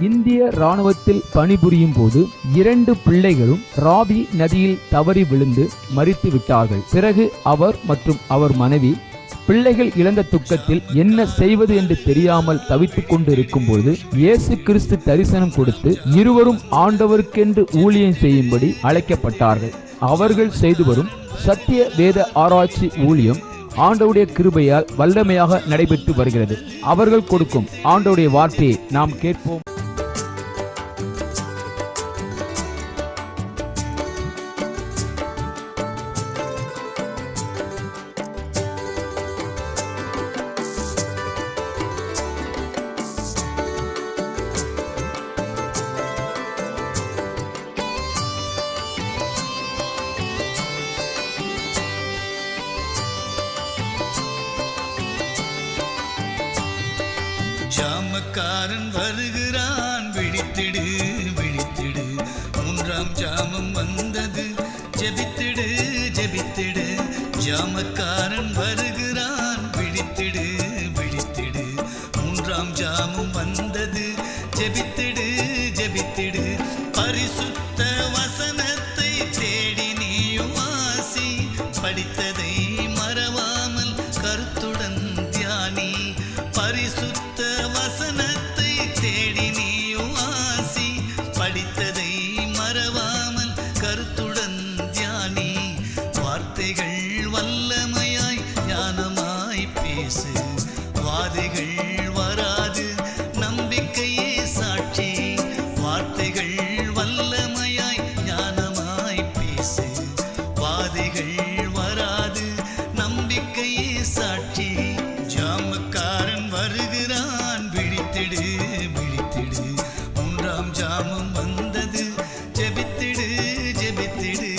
இந்திய ராணுவத்தில் பணிபுரியும் போது 2 பிள்ளைகளும் ராவி நதியில் தவறி விழுந்து மரித்து விட்டார்கள். பிறகு அவர் மற்றும் அவர் மனைவி பிள்ளைகள் இழந்த துக்கத்தில் என்ன செய்வது என்று தெரியாமல் தவித்துக் கொண்டு இருக்கும் போது இயேசு கிறிஸ்து தரிசனம் கொடுத்து இருவரும் ஆண்டவருக்கென்று ஊழியம் செய்யும்படி அழைக்கப்பட்டார்கள். அவர்கள் செய்து வரும் சத்திய வேத ஆராய்ச்சி ஊழியம் ஆண்டவருடைய கிருபையால் வல்லமையாக நடைபெற்று வருகிறது. அவர்கள் கொடுக்கும் ஆண்டவருடைய வார்த்தையை நாம் கேட்போம். ஜாமக்காரன் வருகிறான், விழித்திடு விழித்திடு, 3ஆம் ஜாமம் வந்தது, ஜெபித்திடு ஜெபித்திடு. ஜாமக்காரன் வருகிறான், விழித்திடு விழித்திடு, 3ஆம் ஜாமம் வந்தது, ஜெபித்திடு ஜெபித்திடு. பரிசுத்த வசனத்தை தேடி நீயும் வாசி, படித்ததை மறவாமல் கருத்துடன் தியானி. பரிசுத்த வசனத்தை தேடி நீயும் வாசி, படித்ததை மறவாமல் கருத்துடன் தியானி. வார்த்தைகள் வல்லமையாய் ஞானமாய் பேசு, வாதைகள் வராது நம்பிக்கையே சாட்சி. வார்த்தைகள் வல்லமையாய் ஞானமாய் பேசு, வாதைகள் வராது நம்பிக்கையே சாட்சி. ஜாமக்காரன் வருகிறான், விழித்திடு விழித்திடு, 3ஆம் ஜாமம் வந்தது, ஜெபித்திடு ஜெபித்திடு.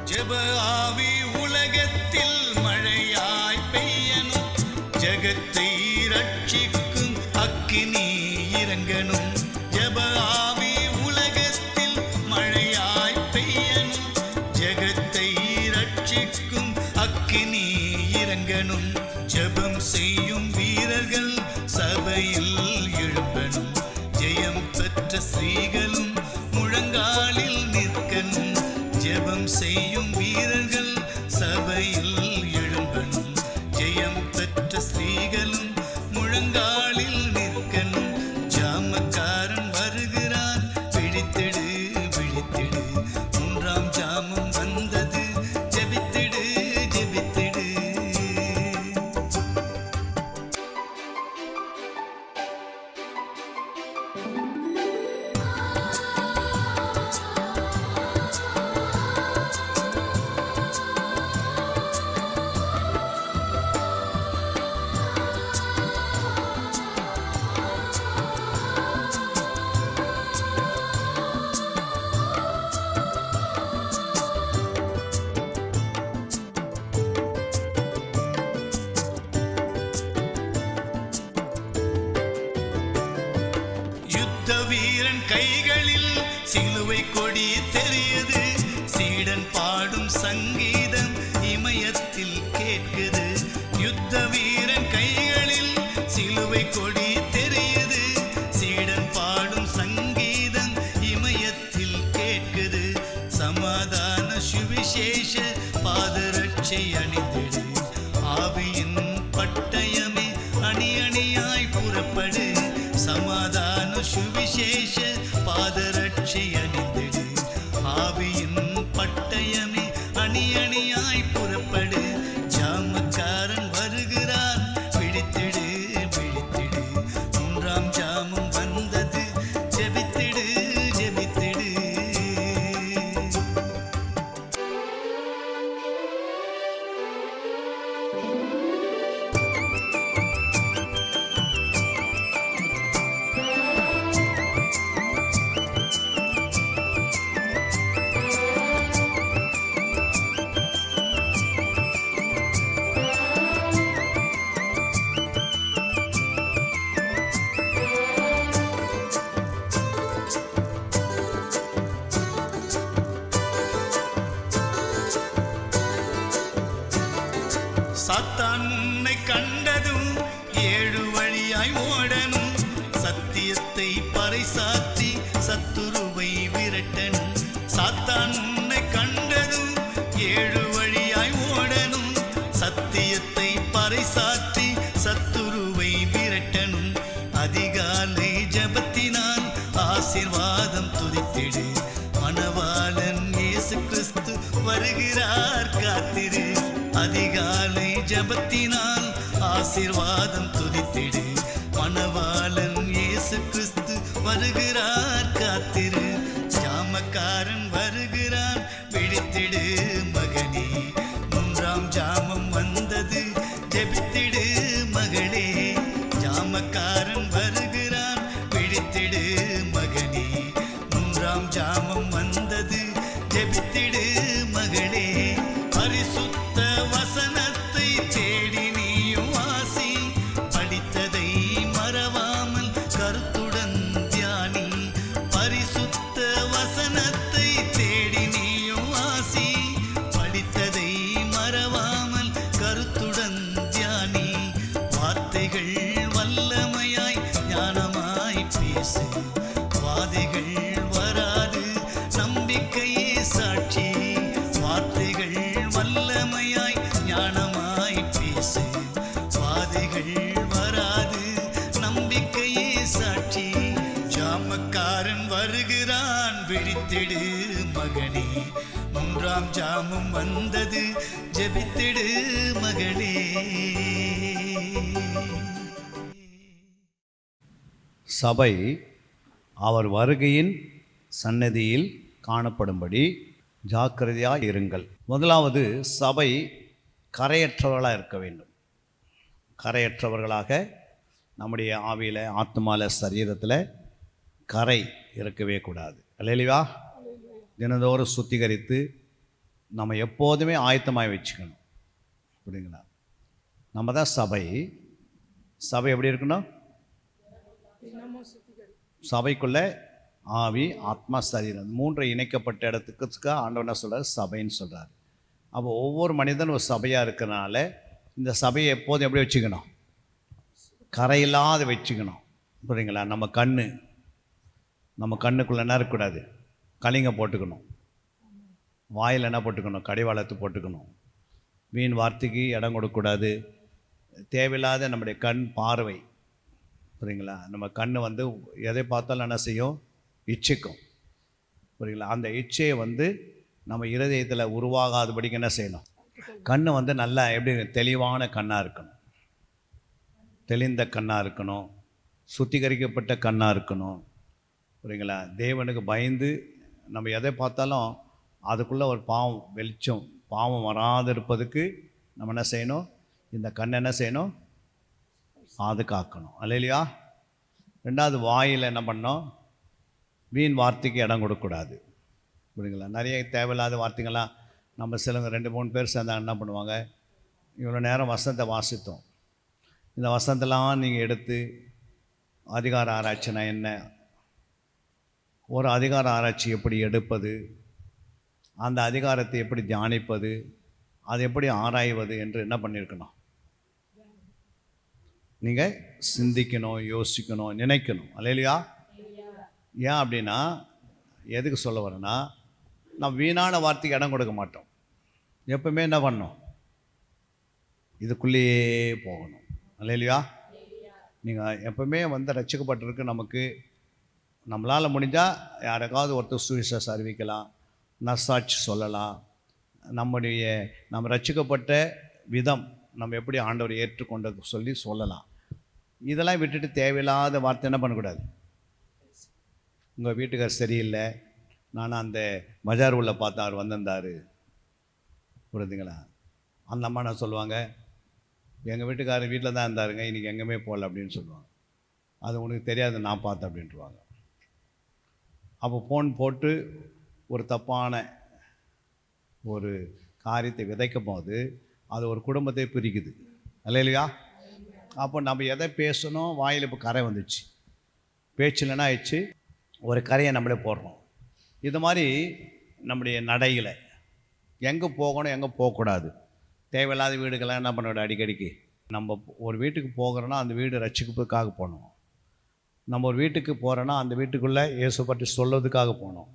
ஜெப ஆவி உலகத்தில் மழையாய் பெய்யணும், ஜகத்தை ரட்சிக்கும் அக்கினி இறங்கணும். ஜெப ஆவி உலகத்தில் மழையாய் பெய்யணும், ஜகத்தை ரட்சிக்கும் அக்கினி இறங்கணும். ஜெபம் செய்யும் வீரர்கள் சபையில் எழும்பணும், ஜெயம் பெற்ற ஸ்திரீகளும் முழங்காலில் நிற்கணும். ஜெபம் செய்யும் வீரர்கள் சபையில் எழும்பணும், ஜெயம் பெற்ற ஸ்திரீகளும் முழங்காலில் நிற்கணும். ஜாமக்காரன் வருகிறான், விழித்திடு விழித்திடு, 3ஆம் ஜாமம் வந்தது, ஜெபித்திடு ஜெபித்திடு. வீரன் கைகளில் சிலுவை கொடி தெரியுது, சீடன் பாடும் சங்கீதம் இமயத்தில் கேட்குது. யுத்த வீரன் கைகளில் சிலுவை கொடி தெரியுது, சீடன் பாடும் சங்கீதம் இமயத்தில் கேட்குது. சமாதான சுவிசேஷ பாதரட்சை அணிந்திடு, ஆவியின் பட்டயமே அணி அணியாய் புறப்படு. சமாதான சுவிசேஷ பாதரட்சை அணிந்திடு, ஆவியின் பட்டயமே அணி அணியாய் புறப்படு. ஜாமக்காரன் வருகிறான், விழித்திடு விழித்திடு, 3ஆம் ஜாமம் வந்தது, ஜெபித்திடு ஜெபித்திடு. வருகிறார் காத்திரு. அதிகாலை ஜபத்தினால் ஆசீர்வாதம் துதித்திடு. மணவாளன் இயேசு கிறிஸ்து வருகிறார் காத்திரு. ஜாமக்காரன் வருகிறான் விழித்திடு மகனே. மூன்றாம் ஜாமம் வந்தது ஜெபித்திடு மகளே. ஜாமக்காரன் வருகிறான் விழித்திடு மகனே. மூன்றாம் ஜாமம் வந்தது ஜெபித்திடு மகளே. பரிசுத்த வசனத்தை தேடி நீயும் வாசி. படித்ததை மறவாமல் கருத்துடன் தியானி. பரிசுத்த வசனத்தை தேடி நீயும் வாசி. படித்ததை மறவாமல் கருத்துடன் தியானி. வார்த்தைகள் வல்லமையாய் ஞானமாய் பேசு. வாதைகள் வராது நம்பிக்கையே சாட்சி. வார்த்தைகள் வல்லமையாய் ஞானமாய் பேசு. வாதைகள் வராது நம்பிக்கையே சாட்சி. ஜாமக்காரன் வருகிறான் விழித்திடு மகனே. மூன்றாம் ஜாமம் வந்தது ஜெபித்திடு மகளே. சபை அவர் வருகையின் சன்னதியில் காணப்படும்படி ஜாக்கிரதையாக இருங்கள். முதலாவது, சபை கரையற்றவர்களாக இருக்க வேண்டும். கரையற்றவர்களாக நம்முடைய ஆவியில், ஆத்மாவில், சரீரத்தில் கரை இருக்கவே கூடாது. அல்லேலூயா. தினந்தோறும் சுத்திகரித்து நம்ம எப்போதுமே ஆயத்தமாக வச்சுக்கணும். புரியுங்களா? நம்ம தான் சபை. சபை எப்படி இருக்கணும்? சபைக்குள்ளே ஆவி, ஆத்மா, சரீரம் மூன்றை இணைக்கப்பட்ட இடத்துக்கு ஆண்டவர் என்ன சொல்கிறார்? சபைன்னு சொல்கிறார். அப்போ ஒவ்வொரு மனிதனும் ஒரு சபையாக இருக்கிறனால இந்த சபையை எப்போதும் எப்படி வச்சுக்கணும்? கரையில்லாத வச்சுக்கணும். புரியுங்களா? நம்ம கண்ணுக்குள்ளே என்ன இருக்கக்கூடாது? கலிங்க போட்டுக்கணும். வாயில் என்ன போட்டுக்கணும்? கடிவாளத்து போட்டுக்கணும். வீண் வார்த்தைக்கு இடம் கொடுக்கக்கூடாது. தேவையில்லாத நம்முடைய கண் பார்வை, புரியுங்களா? நம்ம கண் எதை பார்த்தாலும் என்ன செய்யும்? இச்சிக்கும். புரியுங்களா? அந்த இச்சையை நம்ம இருதயத்தில் உருவாகாதபடிக்கு என்ன செய்யணும்? கண் நல்லா எப்படி தெளிவான கண்ணாக இருக்கணும். தெளிந்த கண்ணாக இருக்கணும். சுத்திகரிக்கப்பட்ட கண்ணாக இருக்கணும். புரியுங்களா? தேவனுக்கு பயந்து நம்ம எதை பார்த்தாலும் அதுக்குள்ளே ஒரு பாவம் வராது இருப்பதுக்கு நம்ம என்ன செய்யணும்? இந்த கண்ணை என்ன செய்யணும்? பாதுகாக்கணும். அல்லேலூயா. ரெண்டாவது, வாயில் என்ன பண்ணணும்? வீண் வார்த்தைக்கு இடம் கொடுக்கக்கூடாது. புரியுங்களா? நிறைய தேவையில்லாத வார்த்தைங்கள்லாம் நம்ம சிலவங்க 2-3 பேர் சேர்ந்தால் என்ன பண்ணுவாங்க? இவ்வளோ நேரம் வசனத்தை வாசித்தோம். இந்த வசனத்தெல்லாம் நீங்கள் எடுத்து அதிகார ஆராய்ச்சினா என்ன, ஒரு அதிகார ஆராய்ச்சி எப்படி எடுப்பது, அந்த அதிகாரத்தை எப்படி தியானிப்பது, அதை எப்படி ஆராய்வது என்று என்ன பண்ணியிருக்கணும்? நீங்கள் சிந்திக்கணும், யோசிக்கணும், நினைக்கணும். அல்லேலூயா. ஏன் அப்படின்னா, எதுக்கு சொல்ல வரேன்னா, நம்ம வீணான வார்த்தைக்கு இடம் கொடுக்க மாட்டோம். எப்பவுமே என்ன பண்ணணும்? இதுக்குள்ளேயே போகணும். அல்லேலூயா. நீங்கள் எப்பவுமே ரட்சிக்கப்பட்டிருக்கு. நமக்கு நம்மளால் முடிஞ்சால் யாருக்காவது ஒருத்தர் சுவிசேஷம் அறிவிக்கலாம், நற்சாட்சி சொல்லலாம். நம்ம ரட்சிக்கப்பட்ட விதம், நம்ம எப்படி ஆண்டவர் ஏற்றுக்கொண்டது சொல்லலாம். இதெல்லாம் விட்டுட்டு தேவையில்லாத வார்த்தை என்ன பண்ணக்கூடாது? உங்கள் வீட்டுக்கார் சரியில்லை, நான் அந்த பஜார் உள்ள பார்த்தா அவர் வந்திருந்தார், புரியுதுங்களா? அந்த அம்மா நான் சொல்லுவாங்க, எங்கள் வீட்டுக்காரர் வீட்டில் தான் இருந்தாருங்க, இன்றைக்கி எங்கேயுமே போகல அப்படின்னு சொல்லுவாங்க. அது உனக்கு தெரியாது, நான் பார்த்தேன் அப்படின்ட்டுருவாங்க. அப்போ ஃபோன் போட்டு ஒரு தப்பான ஒரு காரியத்தை விதைக்கும் போது அது ஒரு குடும்பத்தை பிரிக்குது. அல்லேலூயா. அப்போ நம்ம எதை பேசணும்? வாயில் இப்போ கரை வந்துச்சு, பேச்சில்னா ஆயிடுச்சு, ஒரு கரையை நம்மளே போடுறோம். இது மாதிரி நம்முடைய நடையில் எங்கே போகணும், எங்கே போகக்கூடாது, தேவையில்லாத வீடுகள்லாம் என்ன பண்ணக்கூடாது. அடிக்கடிக்கு நம்ம ஒரு வீட்டுக்கு போகிறோன்னா அந்த வீடு ரட்சிப்புக்காக போகணும். நம்ம ஒரு வீட்டுக்கு போகிறோன்னா அந்த வீட்டுக்குள்ளே இயேசு பற்றி சொல்வதுக்காக போகணும்.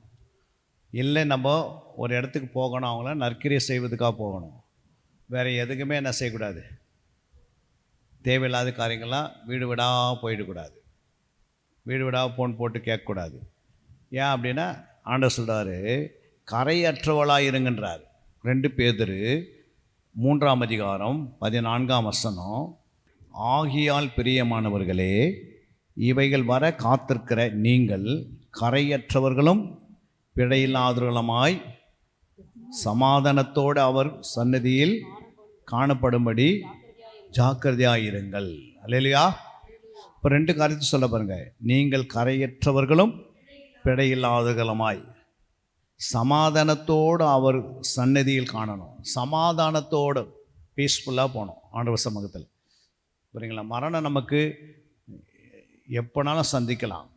இல்லை நம்ம ஒரு இடத்துக்கு போகணும், அவங்கள நற்கிரியை செய்வதுக்காக போகணும். வேறு எதுக்குமே என்ன செய்யக்கூடாது? தேவையில்லாத காரியங்கள்லாம் வீடு வீடாக போயிடக்கூடாது. வீடு வீடாக ஃபோன் போட்டு கேட்கக்கூடாது. ஏன் அப்படின்னா ஆண்டவர் சொல்கிறாரு, கரையற்றவளாக இருங்கன்றார். 2 பேதுரு 3ஆம் அதிகாரம் 14ஆம் வசனம். ஆகியால் பிரியமானவர்களே, இவைகள் வர காத்திருக்கிற நீங்கள் கரையற்றவர்களும் பிழையில்லாதவர்களுமாய் சமாதானத்தோடு அவர் சந்நிதியில் காணப்படும்படி ஜாக்கிரதையாயிருங்கள். அல்லேலூயா. இப்போ 2 காரியத்தை சொல்ல பாருங்க. நீங்கள் கரையற்றவர்களும் பிழையில்லாதவர்களுமாய் சமாதானத்தோடு அவர் சந்நிதியில் காணணும். சமாதானத்தோடு பீஸ்ஃபுல்லாக போகணும் ஆண்டவர் சமூகத்தில். புரியுங்களா? மரணம் நமக்கு எப்போனாலும் சந்திக்கலாம்.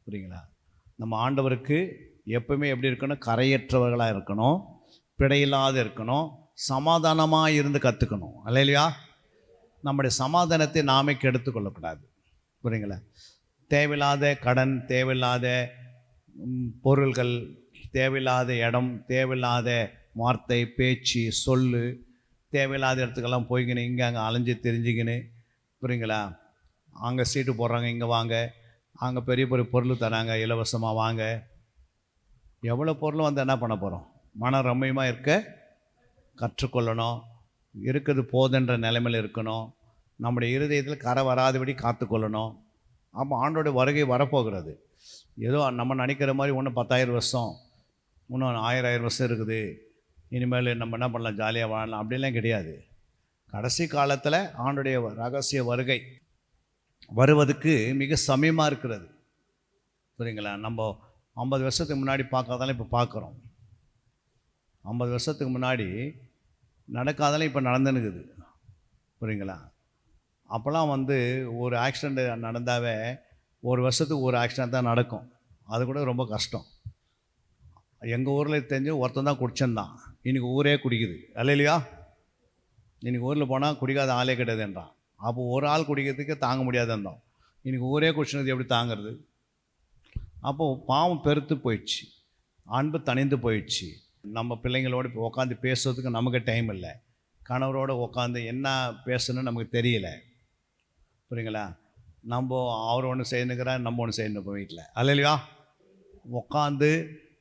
புரியுங்களா? நம்ம ஆண்டவருக்கு எப்பவுமே எப்படி இருக்கணும்? கரையற்றவர்களாக இருக்கணும், பிழையில்லாத இருக்கணும், சமாதானமாக இருந்து கற்றுக்கணும். அல்லேலூயா. நம்முடைய சமாதானத்தை நாமே கெடுத்து கொள்ளக்கூடாது. புரியுங்களா? தேவையில்லாத கடன், தேவையில்லாத பொருள்கள், தேவையில்லாத இடம், தேவையில்லாத வார்த்தை, பேச்சு, சொல்லு, தேவையில்லாத இடத்துக்கெல்லாம் போய்க்கின்னு இங்கே அங்கே அலைஞ்சு தெரிஞ்சுக்கின்னு, புரியுங்களா? அங்கே சீட்டு போடுறாங்க, இங்கே வாங்க, அங்கே பெரிய பெரிய பொருள் தராங்க இலவசமாக வாங்க. எவ்வளோ பொருளும் வந்து என்ன பண்ண போகிறோம்? மன ரம்மியமாக இருக்க கற்றுக்கொள்ளணும். இருக்குது போதுன்ற நிலைமையில் இருக்கணும். நம்முடைய இருதயத்தில் கரை வராதபடி காத்துக்கொள்ளணும். அப்போ ஆண்டோட வருகை வரப்போகிறது. ஏதோ நம்ம நினைக்கிற மாதிரி ஒன்று 10,000 வருஷம், இன்னும் 1000 வருஷம் இருக்குது, இனிமேல் நம்ம என்ன பண்ணலாம், ஜாலியாக வாழலாம், அப்படிலாம் கிடையாது. கடைசி காலத்தில் ஆண்டுடைய ரகசிய வருகை வருவதுக்கு மிக சமயமாக இருக்கிறது. புரியுங்களா? நம்ம 50 வருஷத்துக்கு முன்னாடி பார்க்காதாலும் இப்போ பார்க்குறோம். 50 வருஷத்துக்கு முன்னாடி நடக்காதாலும் இப்போ நடந்துனுக்குது. புரியுங்களா? அப்போல்லாம் வந்து ஒரு ஆக்சிடெண்ட் நடந்தாவே 1 வருஷத்துக்கு ஒரு ஆக்சிடெண்ட் தான் நடக்கும். அது கூட ரொம்ப கஷ்டம். எங்கள் ஊரில் தெரிஞ்சு ஒருத்தன் தான் குடிச்சிருந்தான், இன்றைக்கி ஊரே குடிக்குது. அல்லையா? இன்றைக்கி ஊரில் போனால் குடிக்காத ஆளே கிடையாதுன்றான். அப்போ ஒரு ஆள் குடிக்கிறதுக்கு தாங்க முடியாதுன்றோம். இன்றைக்கி ஊரே குடிச்சினது எப்படி தாங்கிறது? அப்போது பாவம் பெருத்து போயிடுச்சு, அன்பு தணிந்து போயிடுச்சு. நம்ம பிள்ளைங்களோடு இப்போ உட்காந்து பேசுறதுக்கு நமக்கு டைம் இல்லை. கணவரோடு உட்காந்து என்ன பேசணும்னு நமக்கு தெரியல. புரியுங்களா? நம்ம அவர் ஒன்று செய்யணுங்கிறார், நம்ம ஒன்று செய்யணும் இப்போ வீட்டில். அல்லையா? உட்காந்து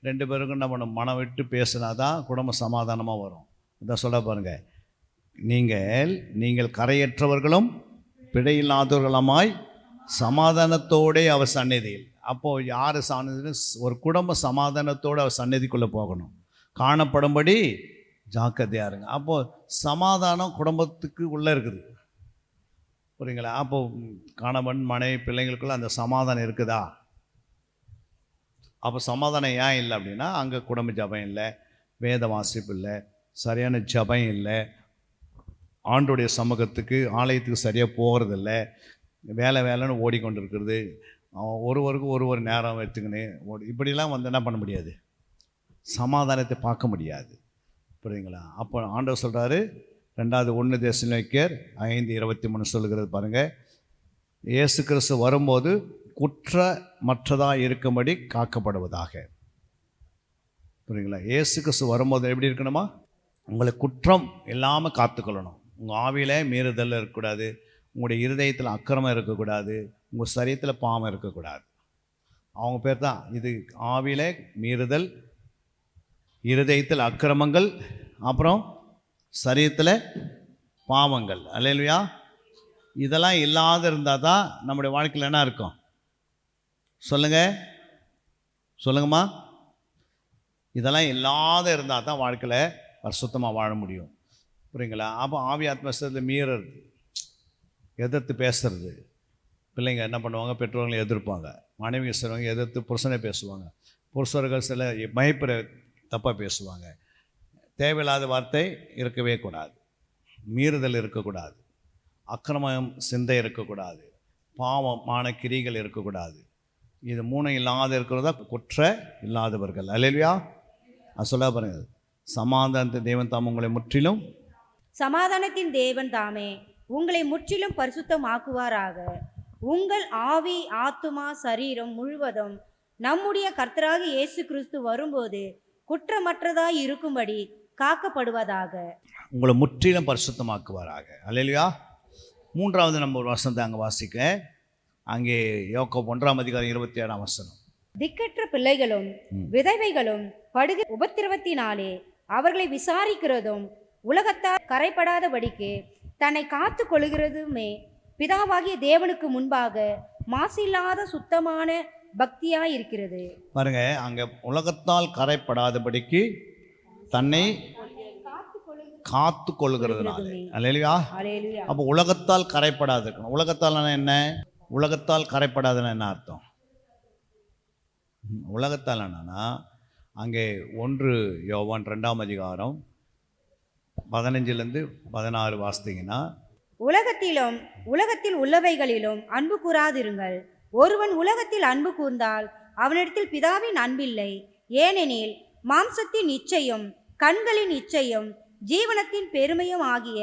2 பேருக்கும் நம்ம மனம் விட்டு பேசினா தான் குடும்பம் சமாதானமாக வரும். இதான் சொல்ல பாருங்கள். நீங்கள் கரையற்றவர்களும் பிழையில்லாதவர்களுமாய் சமாதானத்தோடே அவர் சந்நிதியில். அப்போது யார் சந்நிதி? ஒரு குடும்ப சமாதானத்தோடு அவர் சந்நிதிக்குள்ளே போகணும், காணப்படும்படி ஜாக்கிரதையாக இருங்க. அப்போது சமாதானம் குடும்பத்துக்கு உள்ளே இருக்குது. புரியுங்களா? அப்போது கணவன் மனைவி பிள்ளைங்களுக்குள்ள அந்த சமாதானம் இருக்குதா? அப்போ சமாதானம் ஏன் இல்லை அப்படின்னா, அங்கே குடும்ப ஜபம் இல்லை, வேத வாசிப்பு இல்லை, சரியான ஜபம் இல்லை, ஆண்டுடைய சமூகத்துக்கு ஆலயத்துக்கு சரியாக போகிறதில்ல, வேலைன்னு ஓடிக்கொண்டு இருக்கிறது, ஒருவருக்கு ஒரு நேரம் எடுத்துக்கின்னு இப்படிலாம் வந்து என்ன பண்ண முடியாது, சமாதானத்தை பார்க்க முடியாது. புரியுங்களா? அப்போ ஆண்டவர் சொல்கிறாரு, 2 1 தெசலோனிக்கேயர் 5:23 சொல்லுகிறது பாருங்கள். இயேசு கிறிஸ்து வரும்போது குற்றமற்றதாக இருக்கும்படி காக்கப்படுவதாக. புரியுங்களா? இயேசு கிறிஸ்து வரும்போது எப்படி இருக்கணுமா? உங்களை குற்றம் இல்லாமல் காத்துக்கொள்ளணும். உங்கள் ஆவியில் மீறுதல் இருக்கக்கூடாது, உங்களுடைய இருதயத்தில் அக்கிரமம் இருக்கக்கூடாது, உங்கள் சரீரத்தில் பாவம் இருக்கக்கூடாது. அவங்க பேர் தான் இது. ஆவியில் மீறுதல், இருதயத்தில் அக்கிரமங்கள், அப்புறம் சரீரத்தில் பாவங்கள். அல்லேலூயா. இதெல்லாம் இல்லாத இருந்தால் தான் நம்முடைய வாழ்க்கையில் என்ன இருக்கும்? சொல்லுங்கம்மா. இதெல்லாம் இல்லாத இருந்தால் தான் வாழ்க்கையில் பரிசுத்தமாக வாழ முடியும். புரியுங்களா? அப்போ ஆவி ஆத்மஸ்தத்தில் மீறது, எதிர்த்து பேசுறது. பிள்ளைங்க என்ன பண்ணுவாங்க? பெற்றோர்களை எதிர்ப்பாங்க. மனைவி சிலவங்க எதிர்த்து புருஷனை பேசுவாங்க. புருஷர்கள் சில மயப்புற தப்பாக பேசுவாங்க. தேவையில்லாத வார்த்தை இருக்கவே கூடாது, மீறுதல் இருக்கக்கூடாது, அக்கிரமம் சிந்தை இருக்கக்கூடாது, பாவமான கிரிகள் இருக்கக்கூடாது. இது 3 இல்லாத இருக்கிறதா குற்ற இல்லாதவர்கள். அல்லேலூயா. அது சொல்ல பாருங்க. சமாதானத்தின் தேவன் தாம் உங்களை முற்றிலும் சமாதானத்தின் தேவன் தாமே உங்களை முற்றிலும் பரிசுத்தமாக்குவாராக. உங்கள் ஆவி ஆத்துமா சரீரம் முழுவதும் நம்முடைய கர்த்தராகிய இயேசு கிறிஸ்து வரும்போது குற்றமற்றதாய் இருக்கும்படி காக்கப்படுவதாக. உங்களை முற்றிலும் பரிசுத்தமாக்குவாராக. அல்லேலூயா. 3வது நம்ம ஒரு வசனத்தை அங்கே வாசிக்க. அங்கே யோவான் 1ஆம் அதிகாரம் 27ஆம் வசனம். திக்கற்ற பிள்ளைகளும் விதவைகளும் படுகிற உபத்திரவத்தினாலே அவர்களை விசாரிக்கிறதும் உலகத்தால் கரைப்படாதபடிக்கு தன்னை காத்து கொள்கிறதுமே பிதாவாகிய தேவனுக்கு முன்பாக மாசில்லாத சுத்தமான பக்தியாயிருக்கிறது. பாருங்க, அங்கே உலகத்தால் கரைப்படாதபடிக்கு தன்னை காத்து கொள்கிறதுனால. அல்லேலூயா. அல்லேலூயா. அப்போ உலகத்தால் கரைப்படாது இருக்கணும். உலகத்தால் என்ன? உலகத்தால் கரைப்படாதுன்னு என்ன அர்த்தம்? உலகத்தால் என்னன்னா, அங்கே 1 யோவான் 2ஆம் அதிகாரம் 15 16 வாசித்தீங்கன்னா, உலகத்தில் உள்ளவைகளிலும் அன்பு கூறாதிருங்கள். ஒருவன் உலகத்தில் அன்பு கூர்ந்தால் அவனிடத்தில் பிதாவின் அன்பில்லை. ஏனெனில் மாம்சத்தின் இச்சையும் கண்களின் இச்சையும் ஜீவனத்தின் பெருமையும் ஆகிய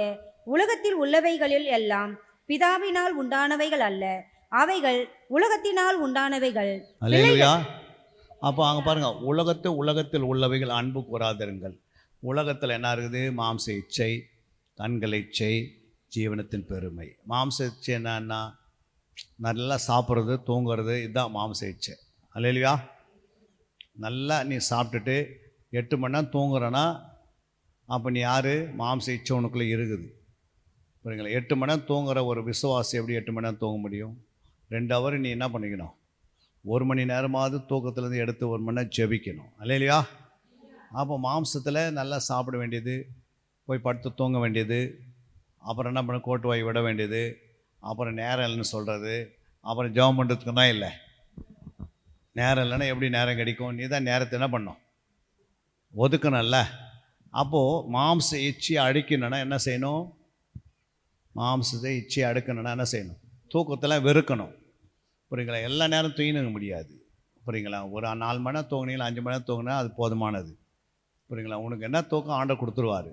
உலகத்தில் உள்ளவைகளில் எல்லாம் பிதாவினால் உண்டானவைகள் அல்ல, அவைகள் உலகத்தினால் உண்டானவைகள். அல்லேலூயா. அப்போ அங்கே பாருங்க, உலகத்தில் உள்ளவைகள் அன்பு கூறாதிருங்கள். உலகத்தில் என்ன இருக்குது? மாம்ச இச்சை, கண்கள் இச்சை, ஜீவனத்தின் பெருமை. மாம்ச இச்சை என்னன்னா நல்லா சாப்பிட்றது, தூங்குறது, இதுதான் மாம்ச இச்சை. அல்லேலூயா. நல்லா நீ சாப்பிட்டுட்டு 8 மணி நேரம் தூங்குறனா அப்போ நீ யார்? மாம்ச இச்சை உனக்குள்ளே இருக்குது. புரியுங்களா? 8 மணி நேரம் தூங்குற ஒரு விசுவாசி எப்படி 8 மணி நேரம் தூங்க முடியும்? 2 ஹவர் நீ என்ன பண்ணிக்கணும்? 1 மணி நேரமாவது தூக்கத்துலேருந்து எடுத்து 1 மணி நேரம் ஜெபிக்கணும். அல்லேலூயா. அப்போ மாம்சத்தில் நல்லா சாப்பிட வேண்டியது, போய் படுத்து தூங்க வேண்டியது, அப்புறம் என்ன பண்ண கோட்டு வாய் விட வேண்டியது, அப்புறம் நேரம் இல்லைன்னு சொல்கிறது, அப்புறம் ஜெபம் பண்ணுறதுக்கு தான் இல்லை. நேரம் இல்லைன்னா எப்படி நேரம் கிடைக்கும்? நீ தான் நேரத்தை என்ன பண்ணணும்? ஒதுக்கணும்ல. அப்போது மாம்ச இச்சையை அடிக்கணுன்னா என்ன செய்யணும்? மாம்சத்தை இச்சையை அடுக்கணுன்னா என்ன செய்யணும்? தூக்கத்தில் வெறுக்கணும். புரியுங்களா? எல்லா நேரம் தூங்கினுங்க முடியாது. புரியுங்களா? ஒரு 4 மணி நேரம் தூங்கினீங்களா, 5 மணி நேரம் தூங்கினா அது போதுமானது. புரியுங்களா? உனக்கு என்ன தூக்கம் ஆண்டவர் கொடுத்துருவார்.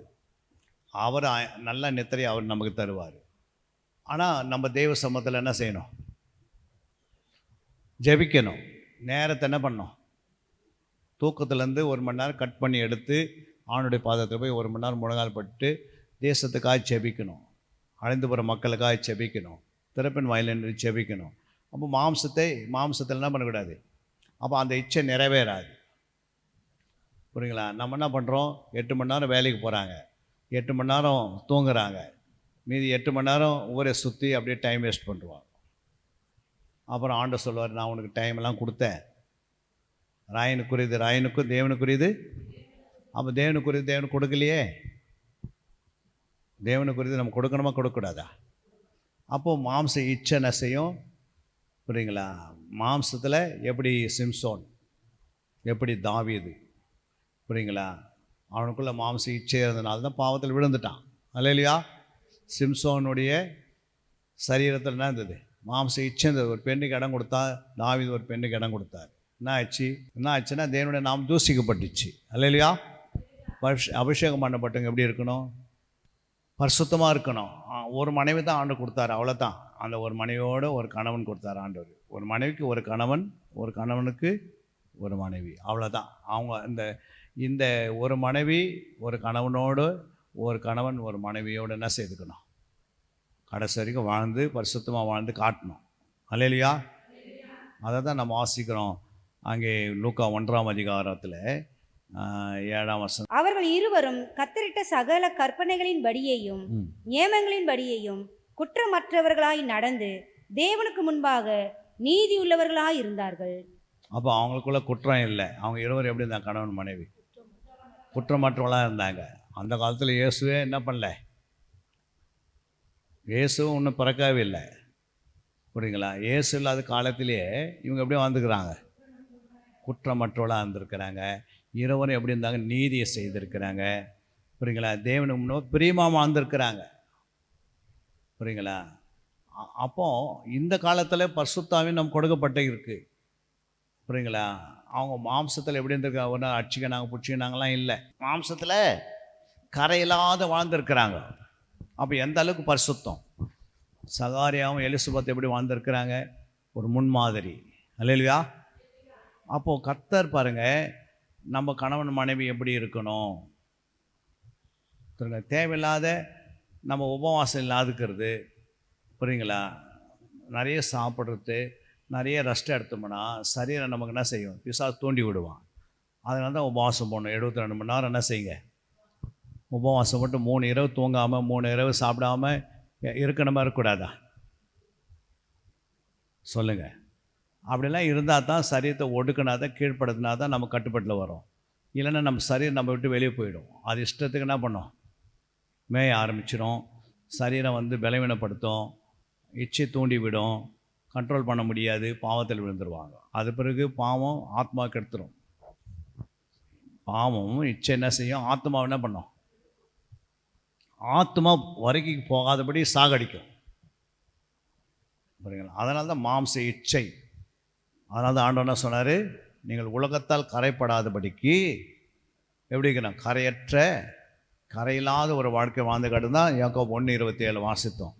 அவர் நல்ல நித்திரை அவர் நமக்கு தருவார். ஆனால் நம்ம தெய்வ சமூகத்தில் என்ன செய்யணும்? ஜெபிக்கணும். நேரத்தை என்ன பண்ணணும்? தூக்கத்துலேருந்து 1 மணி நேரம் கட் பண்ணி எடுத்து ஆணுடைய பாதத்தில் போய் 1 மணி நேரம் முழங்கால் பட்டு தேசத்துக்காக ஜெபிக்கணும். அழிந்து போகிற மக்களுக்காக ஜெபிக்கணும். திறப்பின் வாயிலின்று ஜெபிக்கணும். அப்போ மாம்சத்தில் என்ன பண்ணக்கூடாது? அப்போ அந்த இச்சை நிறைவேறாது. புரியுங்களா? நம்ம என்ன பண்ணுறோம்? 8 மணி நேரம் வேலைக்கு போகிறாங்க, 8 மணி நேரம் தூங்குறாங்க, மீதி 8 மணி நேரம் ஊரை சுற்றி அப்படியே டைம் வேஸ்ட் பண்ணுவாங்க. அப்புறம் ஆண்டவர் சொல்லுவார், நான் உனக்கு டைமெல்லாம் கொடுத்தேன், ராயனுக்குரியது ராயனுக்கும் தேவனுக்குரியது. அப்போ தேவனுக்குரியது தேவனுக்கு கொடுக்கலையே. தேவனுக்குரியது நம்ம கொடுக்கணுமா கொடுக்கக்கூடாதா? அப்போது மாம்ச இச்சை என்ன செய்யும்? புரியுங்களா? மாம்சத்தில் எப்படி சிம்சோன், எப்படி தாவீது, புரியுங்களா? அவனுக்குள்ள மாம்ச இச்சை இருந்ததுனால தான் பாவத்தில் விழுந்துட்டான். அல்லேலூயா. சிம்சோனுடைய சரீரத்தில் என்ன இருந்தது? மாம்ச இச்சை இருந்தது. ஒரு பெண்ணுக்கு இடம் கொடுத்தா, தாவீது ஒரு பெண்ணுக்கு இடம் கொடுத்தார். என்ன ஆச்சுன்னா தேவனுடைய நாம் தூசிக்கப்பட்டுச்சு. அல்லேலூயா. அபிஷேகம் பண்ணப்பட்டவங்க எப்படி இருக்கணும்? பரிசுத்தமாக இருக்கணும். ஒரு மனைவி தான் ஆண்டு கொடுத்தாரு, அவ்வளோதான். அந்த ஒரு மனைவியோடு ஒரு கணவன் கொடுத்தார் ஆண்டவர். ஒரு மனைவிக்கு ஒரு கணவன், ஒரு கணவனுக்கு ஒரு மனைவி, அவ்வளோதான். அவங்க இந்த ஒரு மனைவி ஒரு கணவனோடு, ஒரு கணவன் ஒரு மனைவியோடு என்ன செய்துக்கணும்? கடைசி வரைக்கும் வாழ்ந்து பரிசுத்தமாக வாழ்ந்து காட்டணும். அல்லேலூயா. அதை தான் நம்ம வாசிக்கிறோம் அங்கே லூக்கா 1ஆம் அதிகாரத்தில் 7ஆம் வசனம். அவர்கள் இருவரும் கத்தரிட்ட சகல கற்பனைகளின் படியையும் நியமங்களின் படியையும் குற்றமற்றவர்களாய் நடந்து தேவனுக்கு முன்பாக நீதியுள்ளவர்களாய் இருந்தார்கள். அப்போ அவங்களுக்குள்ள குற்றம் இல்லை. அவங்க இருவரும் எப்படி இருந்தாங்க? கணவன் மனைவி குற்றமற்றவர்களாக இருந்தாங்க. அந்த காலத்தில் இயேசுவே என்ன பண்ணல? இயேசுவும் இன்னும் பிறக்கவே இல்லை. புரியுங்களா? இயேசு இல்லாத காலத்திலேயே இவங்க எப்படி வாழ்ந்துக்கிறாங்க? குற்றமற்றவர்களாக இருந்திருக்கிறாங்க. இருவரும் எப்படி இருந்தாங்க? நீதியை செய்திருக்கிறாங்க. புரியுங்களா? தேவனுக்கு முன்னே பிரியமாக வாழ்ந்திருக்கிறாங்க. புரியுங்களா? அப்போ இந்த காலத்தில் பரிசுத்தாவியும் நம்ம கொடுக்கப்பட்ட இருக்குது. புரியுங்களா? அவங்க மாம்சத்தில் எப்படி இருந்திருக்காங்க? ஒரு நாள் அடிச்சுக்கினாங்க, பிடிச்சிக்கினாங்கலாம் இல்லை. மாம்சத்தில் கரையில்லாத வாழ்ந்திருக்கிறாங்க. அப்போ எந்த அளவுக்கு பரிசுத்தம்? சகாரியாவும் எலிசபெத் எப்படி வாழ்ந்திருக்கிறாங்க? ஒரு முன்மாதிரி. அல்லேலூயா. அப்போது கர்த்தர் பாருங்கள், நம்ம கணவன் மனைவி எப்படி இருக்கணும்? தேவையில்லாத நம்ம உபவாசம் இல்லாதுக்கிறது, புரியுங்களா? நிறைய சாப்பிட்றது, நிறைய ரெஸ்ட் எடுத்தோம்னா சரீரம் நமக்கு என்ன செய்யும்? பிசாசு தூண்டி விடுவான். அதனால தான் உபவாசம் போடணும். 72 மணி நேரம் என்ன செய்யுங்க? உபவாசம் போட்டு 3 இரவு தூங்காமல் 3 இரவு சாப்பிடாம இருக்கணுமா இருக்கக்கூடாதா? சொல்லுங்கள். அப்படிலாம் இருந்தால் தான் சரீரத்தை ஒடுக்கினா தான், கீழ்ப்படுத்தினா தான் நம்ம கட்டுப்பாட்டில் வரும். இல்லைன்னா நம்ம சரீரம் நம்ம விட்டு வெளியே போயிடும். அது இஷ்டத்துக்கு என்ன பண்ணோம், மேய ஆரம்பிச்சிடும். சரீரம் வந்து பலவீனப்படுத்தும், இச்சை தூண்டி விடும், கண்ட்ரோல் பண்ண முடியாது, பாவத்தில் விழுந்துருவாங்க. அது பிறகு பாவம் ஆத்மா கெடுத்துரும். பாவம் இச்சை என்ன செய்யும், ஆத்மாவை என்ன பண்ணும், ஆத்மா வரைக்கும் போகாதபடி சாகடிக்கும். புரியுங்களா? அதனால தான் மாம்ச இச்சை. அதனால தான் ஆண்டவர் என்ன சொன்னார், நீங்கள் உலகத்தால் கரைப்படாதபடிக்கு எப்படி இருக்கணும், கரையற்ற கரையில்லாத ஒரு வாழ்க்கை வாழ்ந்து காட்டு தான் யாக்கோபு 1:27 வாசித்தோம்.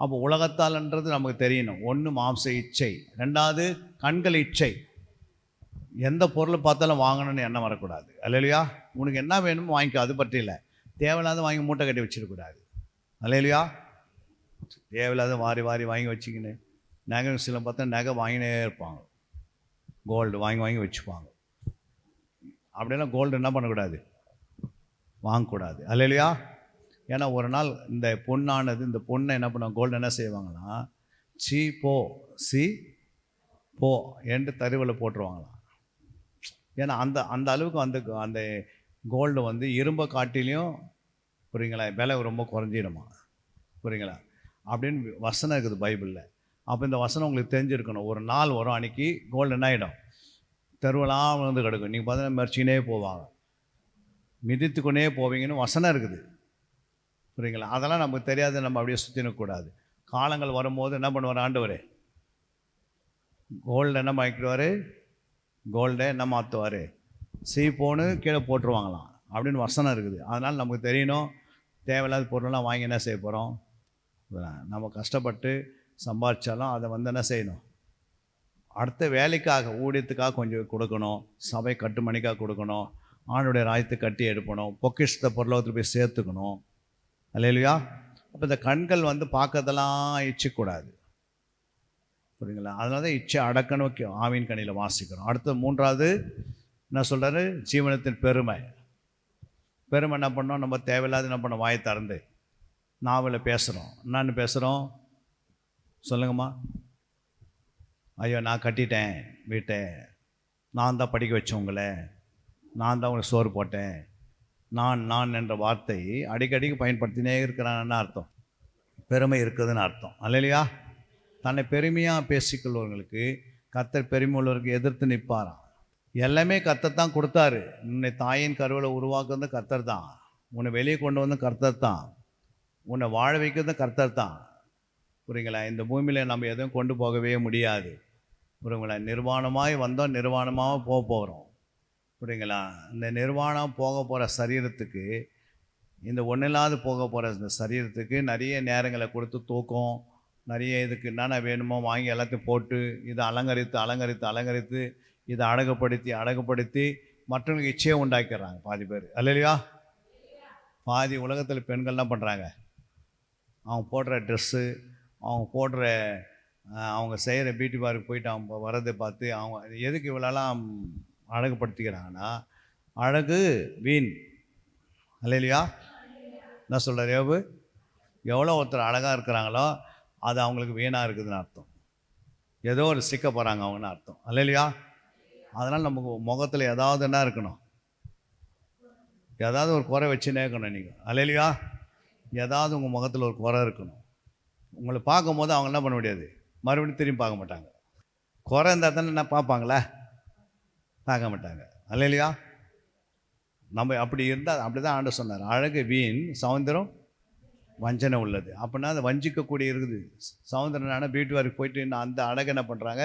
அப்போ உலகத்தால்ன்றது நமக்கு தெரியணும். ஒன்று மாம்ச இச்சை, ரெண்டாவது கண்கள் இச்சை. எந்த பொருள் பார்த்தாலும் வாங்கணும்னு எண்ணம் வரக்கூடாது. அல்லையா? உனக்கு என்ன வேணுமோ வாங்கிக்கோ, அது பற்றி இல்லை. தேவையில்லாத வாங்கி மூட்டை கட்டி வச்சிடக்கூடாது. அல்லையா? தேவையில்லாத வாரி வாரி வாங்கி வச்சுக்கின்னு நகை சில பார்த்தா நகை வாங்கினே இருப்பாங்க, கோல்டு வாங்கி வாங்கி வச்சுப்பாங்க. அப்படியெல்லாம் கோல்டு என்ன பண்ணக்கூடாது, வாங்கக்கூடாது. அல்லையா? ஏன்னா ஒரு நாள் இந்த பொண்ணானது, இந்த பொண்ணை என்ன பண்ணுவாங்க, கோல்டு என்ன செய்வாங்கன்னா சி போ சி போ என்று தருவில் போட்டுருவாங்களாம். ஏன்னா அந்த அந்த அளவுக்கு அந்த கோல்டு வந்து இரும்பை காட்டிலையும், புரியுங்களா, விலை ரொம்ப குறைஞ்சிடுமா. புரியுங்களா? அப்படின்னு வசனம் இருக்குது பைபிளில். அப்போ இந்த வசனம் உங்களுக்கு தெரிஞ்சிருக்கணும். ஒரு நாள் வரும், அன்றைக்கி கோல்டு என்ன ஆகிடும், தெருவெல்லாம் வந்து கிடக்கும். நீங்கள் பார்த்தீங்கன்னா மறிச்சினே போவாங்க, மிதித்துக்கொண்டே போவீங்கன்னு வசனம் இருக்குது. புரியுங்களா? அதெல்லாம் நமக்கு தெரியாது, நம்ம அப்படியே சுற்றினக்கூடாது. காலங்கள் வரும்போது என்ன பண்ணுவார் ஆண்டவர், கோல்டு என்ன மாற்றிடுவார், கோல்டை என்ன மாற்றுவார், சீப்போன்னு கீழே போட்டுருவாங்களாம் அப்படின்னு வசனம் இருக்குது. அதனால் நமக்கு தெரியணும், தேவையில்லாத பொருளெல்லாம் வாங்கி என்ன செய்ய போகிறோம். நம்ம கஷ்டப்பட்டு சம்பாதிச்சாலும் அதை வந்து என்ன செய்யணும், அடுத்த வேலைக்காக ஊழியத்துக்காக கொஞ்சம் கொடுக்கணும், சபை கட்டுமணிக்காக கொடுக்கணும், ஆணுடைய ராயத்தை கட்டி எடுக்கணும், பொக்கிஷத்தை பொருளத்தில் போய் சேர்த்துக்கணும். அல்லையா? அப்போ இந்த கண்கள் வந்து பார்க்கறதெல்லாம் இச்சைக்கூடாது. புரியுங்களா? அதனால தான் இச்சை அடக்கணும் ஆவின் கனியில் வாசிக்கிறோம். அடுத்து 3வது என்ன சொல்கிறாரு, ஜீவனத்தின் பெருமை. பெருமை என்ன பண்ணோம், நம்ம தேவையில்லாத என்ன பண்ணோம், வாயை திறந்து நாவலில் பேசுகிறோம். என்னன்னு பேசுகிறோம் சொல்லுங்கம்மா. ஐயோ நான் கட்டிட்டேன் வீட்டை, நான் தான் படிக்க வச்சேன் உங்களை, நான் தான் உங்களுக்கு சோறு போட்டேன், நான் என்ற வார்த்தை அடிக்கடிக்கு பயன்படுத்தினே இருக்கிறான்னு அர்த்தம், பெருமை இருக்குதுன்னு அர்த்தம். அல்லையா? தன்னை பெருமையாக பேசிக்கொள்வர்களுக்கு கர்த்தர் பெருமை உள்ளவருக்கு எதிர்த்து நிற்பாராம். எல்லாமே கர்த்தர் தான் கொடுத்தாரு. உன்னை தாயின் கருவில் உருவாக்குறது கர்த்தர் தான், உன்னை வெளியே கொண்டு வந்து கர்த்தர் தான், உன்னை வாழ வைக்கிறது கர்த்தர் தான். புரியுங்களா? இந்த பூமியில் நம்ம எதுவும் கொண்டு போகவே முடியாது. புரியுங்களா? நிர்வாணமாய் வந்தோம், நிர்வாணமாக போக போகிறோம். புரியுங்களா? இந்த நிர்வாணம் போக போகிற சரீரத்துக்கு, இந்த ஒன்றில்லாது போக போகிற இந்த சரீரத்துக்கு நிறைய நேரங்களை கொடுத்து தூக்கம், நிறைய இதுக்கு என்னென்ன வேணுமோ வாங்கி எல்லாத்தையும் போட்டு இதை அலங்கரித்து இதை அழகுபடுத்தி மற்றவங்களுக்கு இச்சையை உண்டாக்கிறாங்க பாதி பேர். அல்லையா? பாதி உலகத்தில் பெண்கள் என்ன பண்ணுறாங்க, அவங்க போடுற ட்ரெஸ்ஸு, அவங்க செய்கிற பியூட்டி பார்க்கு போயிட்டு அவங்க வர்றதை பார்த்து அவங்க எதுக்கு இவ்வளோலாம் அழகுபடுத்திக்கிறாங்கன்னா, அழகு வீண். அல்லையா? என்ன சொல்கிறார் யோபு, எவ்வளோ ஒருத்தர் அழகாக இருக்கிறாங்களோ அது அவங்களுக்கு வீணாக இருக்குதுன்னு அர்த்தம், ஏதோ ஒரு சிக்க போகிறாங்க அவங்கன்னு அர்த்தம். அல்லையா? அதனால் நமக்கு முகத்தில் ஏதாவது என்ன இருக்கணும், ஏதாவது ஒரு குறை வச்சுன்னே இருக்கணும் நீங்கள். அல்லையா? ஏதாவது உங்கள் முகத்தில் ஒரு குறை இருக்கணும். உங்களை பார்க்கும்போது அவங்க என்ன பண்ண முடியாது, மறுபடியும் திரும்பி பார்க்க மாட்டாங்க. குறை இருந்தால் தானே என்ன பார்ப்பாங்களே, பார்க்க மாட்டாங்க. அல்லையா? நம்ம அப்படி இருந்தால் அப்படி தான் ஆண்டு சொன்னார், அழகு வீண் சௌந்தரம் வஞ்சனை உள்ளது. அப்படின்னா அதை வஞ்சிக்கக்கூடிய இருக்குது. சௌந்தரனான பியூட்டி பார்க்கு போயிட்டு அந்த அழகை என்ன பண்ணுறாங்க,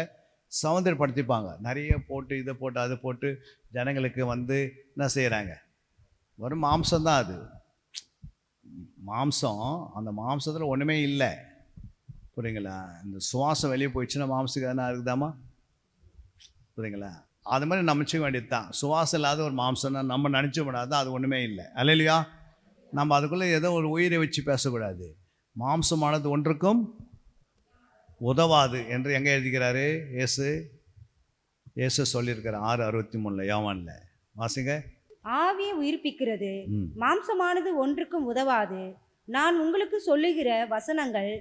சௌந்தரியப்படுத்திப்பாங்க. நிறைய போட்டு இதை போட்டு அதை போட்டு ஜனங்களுக்கு வந்து என்ன செய்கிறாங்க, வெறும் மாம்சம்தான் அது. மாம்சம், அந்த மாம்சத்தில் ஒன்றுமே இல்லை. புரியுங்களா? இந்த சுவாசம் வெளியே போயிடுச்சுன்னா மாம்சத்துக்கு எதனா இருக்குதாமா? புரியுங்களா? அது மாதிரி நினச்சிக்க வேண்டியது தான். சுவாசம் இல்லாத ஒரு மாம்சம்னா நம்ம நினச்ச கூடாது, அது ஒன்றுமே இல்லை. அல்லையா? நம்ம அதுக்குள்ளே ஏதோ ஒரு உயிரை வச்சு பேசக்கூடாது. மாம்சமானது ஒன்றுக்கும் உதவாது என்று எங்கே எழுதிக்கிறாரு இயேசு சொல்லியிருக்காரு 6:63 யோவானில் வாசிங்க. ஆவியை உயிர்ப்பிக்கிறது, மாம்சமானது ஒன்றுக்கும் உதவாது. நான் உங்களுக்கு சொல்லுகிற வசனங்கள்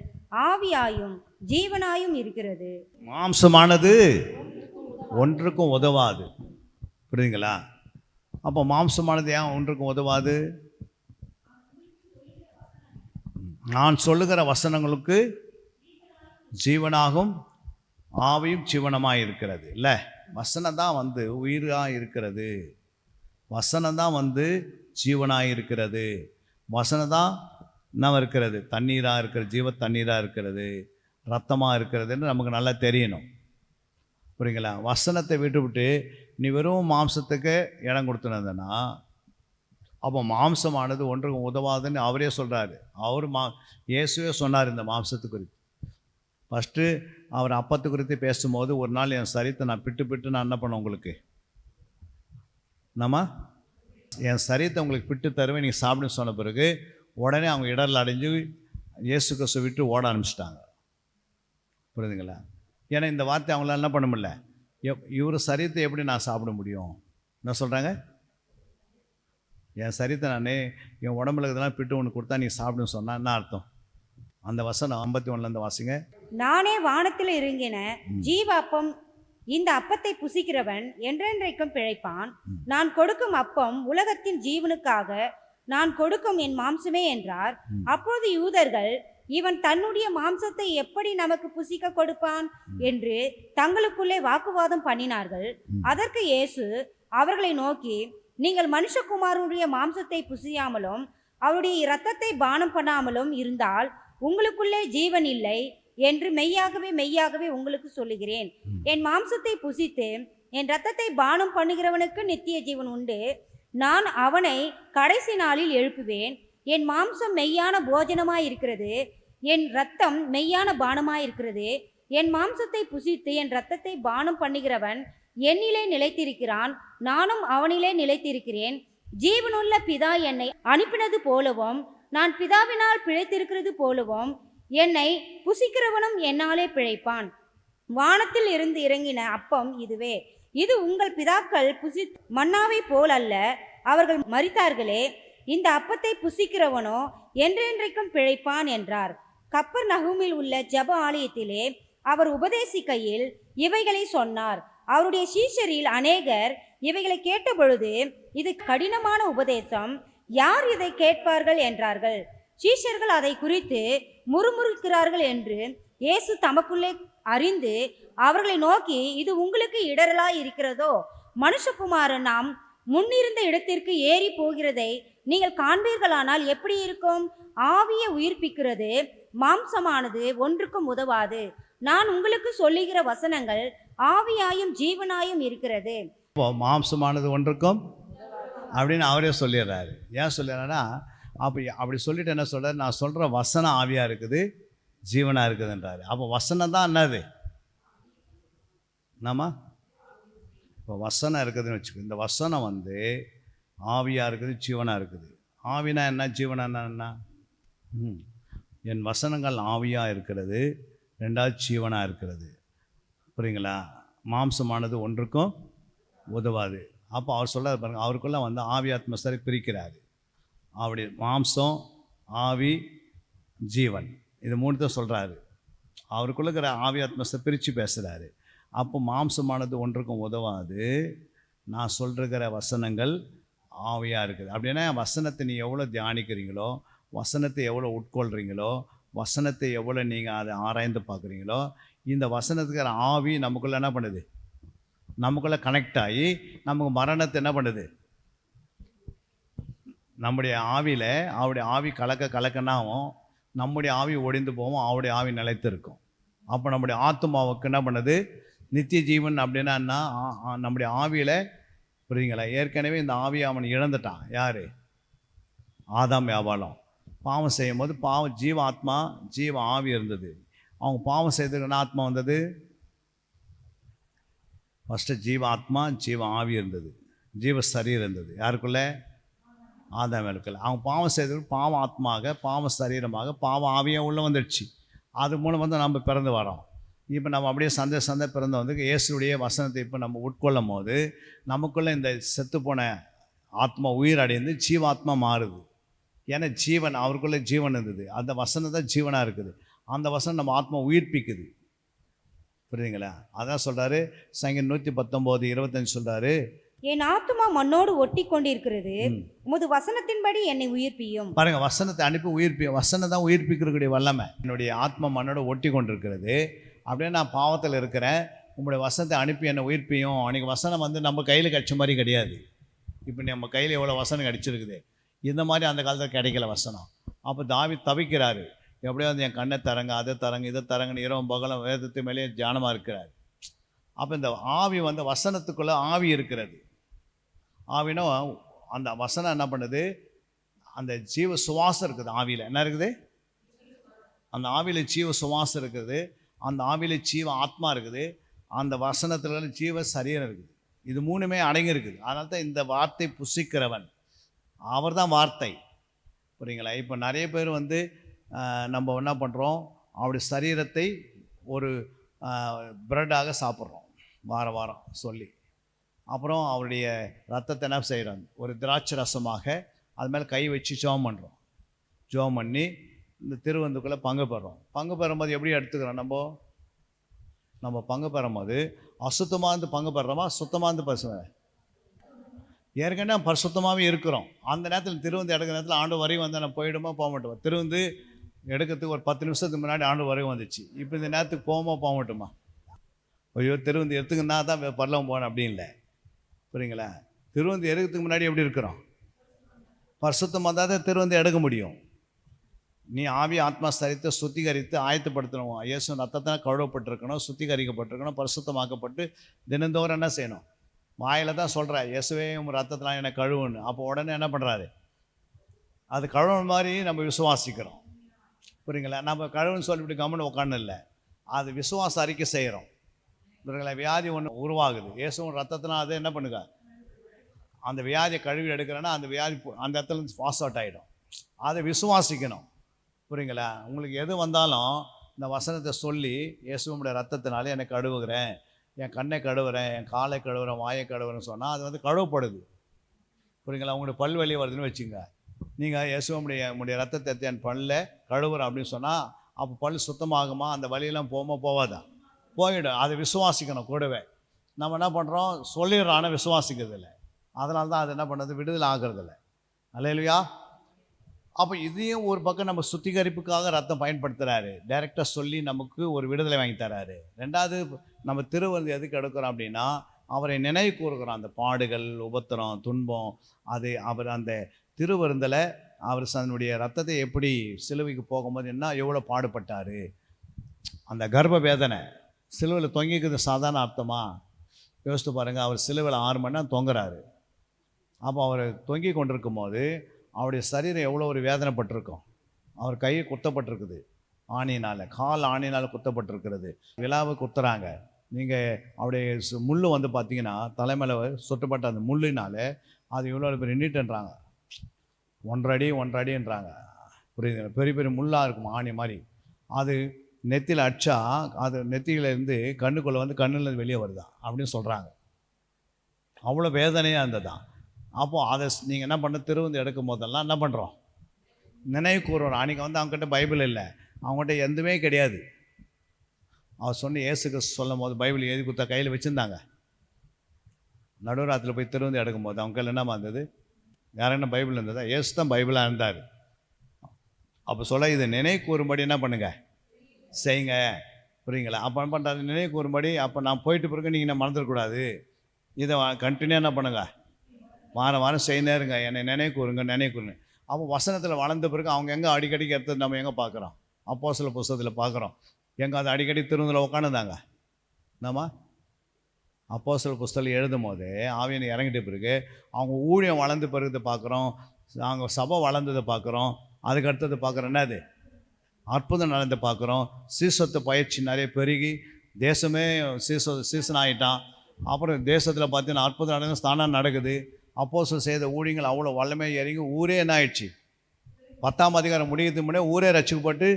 ஆவியாயும் ஜீவனாயும் இருக்கிறது. மாம்சமானது ஒன்றுக்கும் உதவாது. புரியுதுங்களா? அப்போ மாம்சமானது ஏன் ஒன்றுக்கும் உதவாது? நான் சொல்லுகிற வசனங்களுக்கு ஜீவனாகும் ஆவியும் ஜீவனமாக இருக்கிறது. இல்லை, வசனம் தான் வந்து உயிராக இருக்கிறது, வசனம் தான் வந்து ஜீவனாக இருக்கிறது, வசனம் தான் என்ன இருக்கிறது, தண்ணீராக இருக்கிறது, ஜீவ தண்ணீராக இருக்கிறது, ரத்தமாக இருக்கிறதுன்னு நமக்கு நல்லா தெரியணும். புரியுங்களா? வசனத்தை விட்டு நீ வெறும் மாம்சத்துக்கு இடம் கொடுத்துனதுன்னா அப்போ மாம்சமானது ஒன்றுக்கும் உதவாதுன்னு அவரே சொல்கிறாரு. அவர் இயேசுவே சொன்னார் இந்த மாம்சத்து குறித்து. ஃபஸ்ட்டு அவர் அப்பத்து குறித்து பேசும்போது, ஒரு நாள் என் சரீரத்தை நான் பிட்டு நான் என்ன பண்ணேன் உங்களுக்கு, என் சரீரத்தை உங்களுக்கு பிட்டு தருவேன், நீங்கள் சாப்பிடுன்னு சொன்ன பிறகு உடனே அவங்க இடரில் அடைஞ்சு இயேசு கிறிஸ்துவை விட்டு ஓட ஆரம்பிச்சிட்டாங்க. புரியுதுங்களா? ஏன்னா இந்த வார்த்தை அவங்களால என்ன பண்ண முடியல. இவர் சரீரத்தை எப்படி நான் சாப்பிட முடியும்? என்ன சொல்கிறாங்க? என் சரீரத்தை நான் என் உடம்புல இதெல்லாம் பிட்டு ஒன்று கொடுத்தா நீ சாப்பிடுன்னு சொன்னால் என்ன அர்த்தம்? அந்த வசனம் 51 வாசிங்க. நானே வானத்தில் இறங்கின ஜீவ அப்பம், இந்த அப்பத்தை புசிக்கிறவன் என்றென்றைக்கும் பிழைப்பான். நான் கொடுக்கும் அப்பம் உலகத்தின் ஜீவனுக்காக நான் கொடுக்கும் என் மாம்சமே என்றார். அப்போது யூதர்கள், இவன் தன்னுடைய மாம்சத்தை எப்படி நமக்கு புசிக்க கொடுப்பான் என்று தங்களுக்குள்ளே வாக்குவாதம் பண்ணினார்கள். அதற்கு இயேசு அவர்களை நோக்கி, நீங்கள் மனுஷகுமாரனுடைய மாம்சத்தை புசியாமலும் அவருடைய இரத்தத்தை பானம் பண்ணாமலும் இருந்தால் உங்களுக்குள்ளே ஜீவன் இல்லை என்று மெய்யாகவே மெய்யாகவே உங்களுக்கு சொல்லுகிறேன். என் மாம்சத்தை புசித்து என் இரத்தத்தை பானம் பண்ணுகிறவனுக்கு நித்திய ஜீவன் உண்டு. நான் அவனை கடைசி நாளில் எழுப்புவேன். என் மாம்சம் மெய்யான போஜனமாயிருக்கிறது, என் இரத்தம் மெய்யான பானமாயிருக்கிறது. என் மாம்சத்தை புசித்து என் இரத்தத்தை பானம் பண்ணுகிறவன் என்னிலே நிலைத்திருக்கிறான், நானும் அவனிலே நிலைத்திருக்கிறேன். ஜீவனுள்ள பிதா என்னை அனுப்பினது போலவும் நான் பிதாவினால் பிழைத்திருக்கிறது போலவும் என்னை புசிக்கிறவனும் என்னாலே பிழைப்பான். வானத்தில் இருந்து இறங்கின அப்பம் இதுவே. இது உங்கள் பிதாக்கள் மன்னாவை போல் அல்ல, அவர்கள் மரித்தார்களே. இந்த அப்பத்தை புசிக்கிறவனோ என்றென்றைக்கும் பிழைப்பான் என்றார். கப்பர்நகூமில் உள்ள ஜெப ஆலயத்திலே அவர் உபதேசிக்கையில் இவைகளை சொன்னார். அவருடைய சீஷரில் அநேகர் இவைகளை கேட்டபொழுது, இது கடினமான உபதேசம், யார் இதை கேட்பார்கள் என்றார்கள். சீஷர்கள் அதை குறித்து முறுமுறுக்கிறார்கள் என்று இயேசு தமக்குள்ளே அறிந்து அவர்களை நோக்கி, இது உங்களுக்கு இடரலாய் இருக்கிறதோ? மனுஷகுமாரன் நாம் முன்னிருந்த இடத்திற்கு ஏறி போகிறதை நீங்கள் காண்பீர்களானால் எப்படி இருக்கும்? ஆவியை உயிர்ப்பிக்கிறது, மாம்சமானது ஒன்றுக்கும் உதவாது. நான் உங்களுக்கு சொல்லுகிற வசனங்கள் ஆவியாயும் ஜீவனாயும் இருக்கிறது. மாம்சமானது ஒன்றுக்கும் அப்படின்னு அவரே சொல்லிடுறாரு. ஏன் சொல்லிடுறாருன்னா, அப்படி சொல்லிட்டு என்ன சொல்கிறார், நான் சொல்கிற வசனம் ஆவியாக இருக்குது, ஜீவனாக இருக்குதுன்றாரு. அப்போ வசனம் தான் என்னது? இப்போ வசனம் இருக்குதுன்னு வச்சுக்கோ. இந்த வசனம் வந்து ஆவியாக இருக்குது, ஜீவனாக இருக்குது. ஆவினா என்ன, ஜீவனா என்ன? என் வசனங்கள் ஆவியாக இருக்கிறது, ரெண்டாவது ஜீவனாக இருக்கிறது. புரியுங்களா? மாம்சமானது ஒன்றுக்கும் உதவாது. அப்போ அவர் சொல்கிறார் பாருங்க, அவருக்குள்ளே வந்து ஆவி ஆத்மஸ்தரை பிரிக்கிறாரு. அப்படி மாம்சம், ஆவி, ஜீவன், இது மூணுத்தையும் சொல்கிறாரு. அவருக்குள்ள இருக்கிற ஆவி ஆத்மஸ்தை பிரித்து பேசுகிறாரு. அப்போ மாம்சமானது ஒன்றுக்கும் உதவாது, நான் சொல்கிற வசனங்கள் ஆவியாக இருக்குது. அப்படின்னா வசனத்தை நீ எவ்வளோ தியானிக்கிறீங்களோ, வசனத்தை எவ்வளோ உட்கொள்கிறீங்களோ, வசனத்தை எவ்வளோ நீங்கள் அதை ஆராய்ந்து பார்க்குறீங்களோ, இந்த வசனத்துக்கு ஆவி நமக்குள்ளே என்ன பண்ணுது, நமக்குள்ளே கனெக்ட் ஆகி நமக்கு மரணத்தை என்ன பண்ணுது, நம்முடைய ஆவியில் அவருடைய ஆவி கலக்கன்னாவும் நம்முடைய ஆவி ஒடிந்து போவோம், அவருடைய ஆவி நிலைத்து இருக்கும். அப்போ நம்முடைய ஆத்மாவுக்கு என்ன பண்ணுது, நித்திய ஜீவன். அப்படின்னா என்ன, நம்முடைய ஆவியில், புரியுங்களா? ஏற்கனவே இந்த ஆவியை அவன் இழந்துட்டான். யார்? ஆதாம் வியாபாரம். பாவம் செய்யும் போது ஜீவ ஆத்மா, ஜீவ ஆவி இருந்தது. அவங்க பாவம் செய்ததுன்னா ஆத்மா வந்தது. ஃபஸ்ட்டு ஜீவ ஆத்மா, ஜீவ ஆவி இருந்தது, ஜீவ சரீரம் இருந்தது. யாருக்குள்ளே? ஆதாம் இருக்குல்ல. அவங்க பாவம் செய்தது பாவ ஆத்மாக, பாவ சரீரமாக, பாவ ஆவியாக உள்ளே வந்துடுச்சு. அது மூலம் வந்து நம்ம பிறந்து வரோம். இப்போ நம்ம அப்படியே சந்தை பிறந்து வந்து இயேசுடைய வசனத்தை இப்போ நம்ம உட்கொள்ளும் போது நமக்குள்ளே இந்த செத்துப்போன ஆத்மா உயிர் அடைந்து ஜீவாத்மா மாறுது. ஏன்னா ஜீவன் அவருக்குள்ளே ஜீவன் இருந்தது. அந்த வசனம் தான் ஜீவனாக இருக்குது. அந்த வசனம் நம்ம ஆத்மா உயிர்ப்பிக்குது. புரியுதுங்களா? அதான் சொல்கிறாரு சங்கீதம் 119:25 சொல்கிறாரு, என் ஆத்துமா மண்ணோடு ஒட்டி கொண்டிருக்கிறது, உமது வசனத்தின்படி என்னை உயிர்ப்பியும். பாருங்க, வசனத்தை அனுப்பி வசனம் தான் உயிர்ப்பிக்கிறக்கூடிய வல்லமை. என்னுடைய ஆத்மா மண்ணோட ஒட்டி கொண்டிருக்கிறது. அப்படியே நான் பாவத்தில் இருக்கிறேன், உங்களுடைய வசனத்தை அனுப்பி என்னை உயிர்ப்பியும். அன்றைக்கி வசனம் வந்து நம்ம கையில் கிடச்ச மாதிரி கிடையாது. இப்போ நம்ம கையில் எவ்வளோ வசனம் கிடச்சிருக்குது, இந்த மாதிரி அந்த காலத்தில் கிடைக்கல வசனம். அப்போ தாவீது தவிக்கிறாரு, எப்படியோ வந்து என் கண்ணை தரங்க, அதை தரங்க, இதை தரங்கன்னு இரவும் பகலும் வேதத்து மேலேயே தியானமாக இருக்கிறார். அப்போ இந்த ஆவி வந்து வசனத்துக்குள்ளே ஆவி இருக்கிறது. ஆவினா அந்த வசனம் என்ன பண்ணுது, அந்த ஜீவ சுவாசம் இருக்குது ஆவியில். என்ன இருக்குது? அந்த ஆவியில் ஜீவ சுவாசம் இருக்குது, அந்த ஆவியில் ஜீவ ஆத்மா இருக்குது, அந்த வசனத்தில் ஜீவ சரீரம் இருக்குது. இது மூணுமே அடங்கி இருக்குது. அதனால தான் இந்த வார்த்தை புசிக்கிறவன் அவர் தான் வார்த்தை. புரியுங்களா? இப்போ நிறைய பேர் வந்து நம்ம என்ன பண்ணுறோம், அவருடைய சரீரத்தை ஒரு பிரெட்டாக சாப்பிட்றோம் வாரம் வாரம் சொல்லி. அப்புறம் அவருடைய ரத்தத்தை என்ன செய்கிறோம், ஒரு திராட்சை ரசமாக அது மேலே கை வச்சு ஜெபம் பண்ணுறோம். ஜெபம் பண்ணி இந்த திருவந்துக்குள்ளே பங்கு பெறுறோம். பங்கு பெறும்போது எப்படி எடுத்துக்கிறோம், நம்ம பங்கு பெறும்போது அசுத்தமாக இருந்து பங்கு பெறுறோமா, சுத்தமாக இருந்து பசுங்க? ஏற்கனவே பரிசுத்தமாகவே இருக்கிறோம். அந்த நேரத்தில் திருவந்து எடுக்கிற நேரத்தில் ஆண்டு வரையும் வந்து நான் போயிடுமா போக மாட்டோமா? திருவந்து எடுக்கிறதுக்கு ஒரு 10 நிமிஷத்துக்கு முன்னாடி ஆண்டு வரையும் வந்துச்சு. இப்போ இந்த நேரத்துக்கு போக மாட்டோமா? ஐயோ திருவந்து எடுத்துக்குன்னா தான் பரலவம் போனேன் அப்படி இல்லை. புரியுங்களா? திருவந்து எடுக்கிறதுக்கு முன்னாடி எப்படி இருக்கிறோம்? பரிசுத்தமாக தான் திருவந்து எடுக்க முடியும். நீ ஆவி ஆத்மா சரீரத்தை சுத்திகரித்து ஆயத்தப்படுத்தணும். இயேசு ரத்தத்தினால் கழுவப்பட்டிருக்கணும், சுத்திகரிக்கப்பட்டிருக்கணும், பரிசுத்தமாக்கப்பட்டு தினந்தோறும் என்ன செய்யணும்? வாயில் தான் சொல்கிற இயேசுவே ரத்தத்தினால் என்னை கழுவுன்னு. அப்போ உடனே என்ன பண்ணுறாரு, அது கழுவுன மாதிரி நம்ம விசுவாசிக்கிறோம். புரியுங்களா? நம்ம கழுவுன்னு சொல்லிவிட்டு கம்முன்னு உட்காந்து இல்லை, அது விசுவாச அறிக்கை செய்கிறோம். புரியுங்களா? வியாதி ஒன்று உருவாகுது, இயேசுவும் ரத்தத்தினால் அதை என்ன பண்ணுங்க, அந்த வியாதியை கழுவி எடுக்கிறேன்னா அந்த வியாதி அந்த இடத்துல பாஸ் அவுட் ஆகிடும். அதை விசுவாசிக்கணும். புரியுங்களா? உங்களுக்கு எது வந்தாலும் இந்த வசனத்தை சொல்லி இயேசுவோடைய ரத்தத்தினாலே என்னை கழுவுகிறேன், என் கண்ணை கழுவுறேன், என் காலை கழுவுறேன், வாயை கழுவுறேன்னு சொன்னால் அது வந்து கழுவப்படுது. புரியுங்களா? உங்களுடைய பல் வலி வருதுன்னு வச்சுங்க, நீங்கள் இயேசுவோடைய ரத்தத்தை என் பல்ல கழுவுறேன் அப்படின்னு சொன்னால் அப்போ பல் சுத்தமாகுமா? அந்த வலியெல்லாம் போவாதா? போயிடும். அதை விசுவாசிக்கணும். கூடவே நம்ம என்ன பண்ணுறோம், சொல்லிடுறோம், ஆனால் விசுவாசிக்கிறது இல்லை. அதனால தான் அது என்ன பண்ணுறது, விடுதலை ஆகிறதில்ல. அல்லேலூயா. அப்போ இதையும் ஒரு பக்கம் நம்ம சுத்திகரிப்புக்காக ரத்தம் பயன்படுத்துகிறாரு. டைரெக்டாக சொல்லி நமக்கு ஒரு விடுதலை வாங்கி தராரு. ரெண்டாவது, நம்ம திருவந்து எதுக்கு எடுக்கிறோம் அப்படின்னா அவரை நினைவு கூறுகிறோம். அந்த பாடுகள், உபத்திரம், துன்பம், அது அவர் அந்த திருவிருந்தில் அவர் தன்னுடைய ரத்தத்தை எப்படி சிலுவைக்கு போகும்போது என்ன எவ்வளோ பாடுபட்டார். அந்த கர்ப்ப வேதனை சிலுவையில் தொங்கிக்கிறது சாதாரண அர்த்தமா? யோசித்து பாருங்கள். அவர் சிலுவையில் 6 மணி நேரம் தொங்குறாரு. அப்போ அவர் தொங்கி கொண்டிருக்கும் போது அவருடைய சரீரம் எவ்வளோ ஒரு வேதனைப்பட்டிருக்கும். அவர் கை குத்தப்பட்டிருக்குது ஆணினால், கால் ஆணினால் குத்தப்பட்டிருக்கிறது. விழாவை குத்துறாங்க. நீங்கள் அவருடைய முள் வந்து பார்த்தீங்கன்னா தலைமையில் சுட்டுப்பட்ட அந்த முள்ளினால் அது இவ்வளோ பேர் நீட்டுன்றாங்க. 1.5 அடின்றாங்க. புரியுதுங்க? பெரிய பெரிய முள்ளாக இருக்கும், ஆணி மாதிரி. அது நெத்தியில் அடிச்சா அது நெத்தியிலேருந்து கண்ணுக்குள்ளே வந்து கண்ணுலேருந்து வெளியே வருதா அப்படின்னு சொல்கிறாங்க. அவ்வளோ வேதனையாக இருந்ததான். அப்போது அதை நீங்கள் என்ன பண்ண, திருவந்து எடுக்கும் போதெல்லாம் என்ன பண்ணுறோம், நினைவு கூறுறோம். அன்றைக்கி வந்து அவங்ககிட்ட பைபிள் இல்லை, அவங்ககிட்ட எதுவுமே கிடையாது. அவர் சொன்ன இயேசுக்கு சொல்லும் போது பைபிள் எழுதி கொடுத்தா கையில் வச்சுருந்தாங்க. நடுராத்தில் போய் திருவந்து எடுக்கும் போது அவங்க கையில் என்னமா இருந்தது, யாரென்ன பைபிள் இருந்ததா? இயேசு தான் பைபிளாக இருந்தார். அப்போ சொல்ல, இதை நினைவு கூறும்படி என்ன பண்ணுங்க, செய்யுங்க. புரியுங்களா? அப்போ என்ன பண்ணுறாரு, நினைவு கூறும்படி. அப்போ நான் போயிட்டு பிறகு நீங்கள் என்ன மறந்துடக்கூடாது, இதை கண்டினியூ என்ன பண்ணுங்க, வாரம் வாரம் செய்ய இருங்க, என்னை நினைவு கூறுங்க. அப்போ வசனத்தில் வளர்ந்த பிறகு அவங்க எங்கே அடிக்கடிக்கு எடுத்தது நம்ம எங்கே பார்க்குறோம், அப்போஸ்தலர் புஸ்தகத்தில் பார்க்குறோம். எங்கே அது அடிக்கடி திருவந்தில் உட்காந்துருந்தாங்க. நம்ம அப்போஸ்தலர் புஸ்தகம் எழுதும் போது ஆவியனை இறங்கிட்ட பிறகு அவங்க ஊழியம் வளர்ந்த பிறகு பார்க்குறோம், அவங்க சபை வளர்ந்ததை பார்க்குறோம். அதுக்கு அடுத்தது பார்க்குறோம் என்னது, அற்புதம் நடந்து பார்க்குறோம். சீசத்தை பயிற்சி நிறைய பெருகி தேசமே சீசன் ஆகிட்டான். அப்புறம் தேசத்தில் பார்த்தீங்கன்னா அற்புதம் நடந்து ஸ்தானம் நடக்குது. அப்போஸ்தலர் செய்த ஊழியங்கள் அவ்வளோ வல்லமை இறங்கி ஊரே என்ன ஆயிடுச்சு, 10ஆம் அதிகாரம் முடிக்கிறதுக்கு முன்னே ஊரே ரட்சிக்கப்பட்டு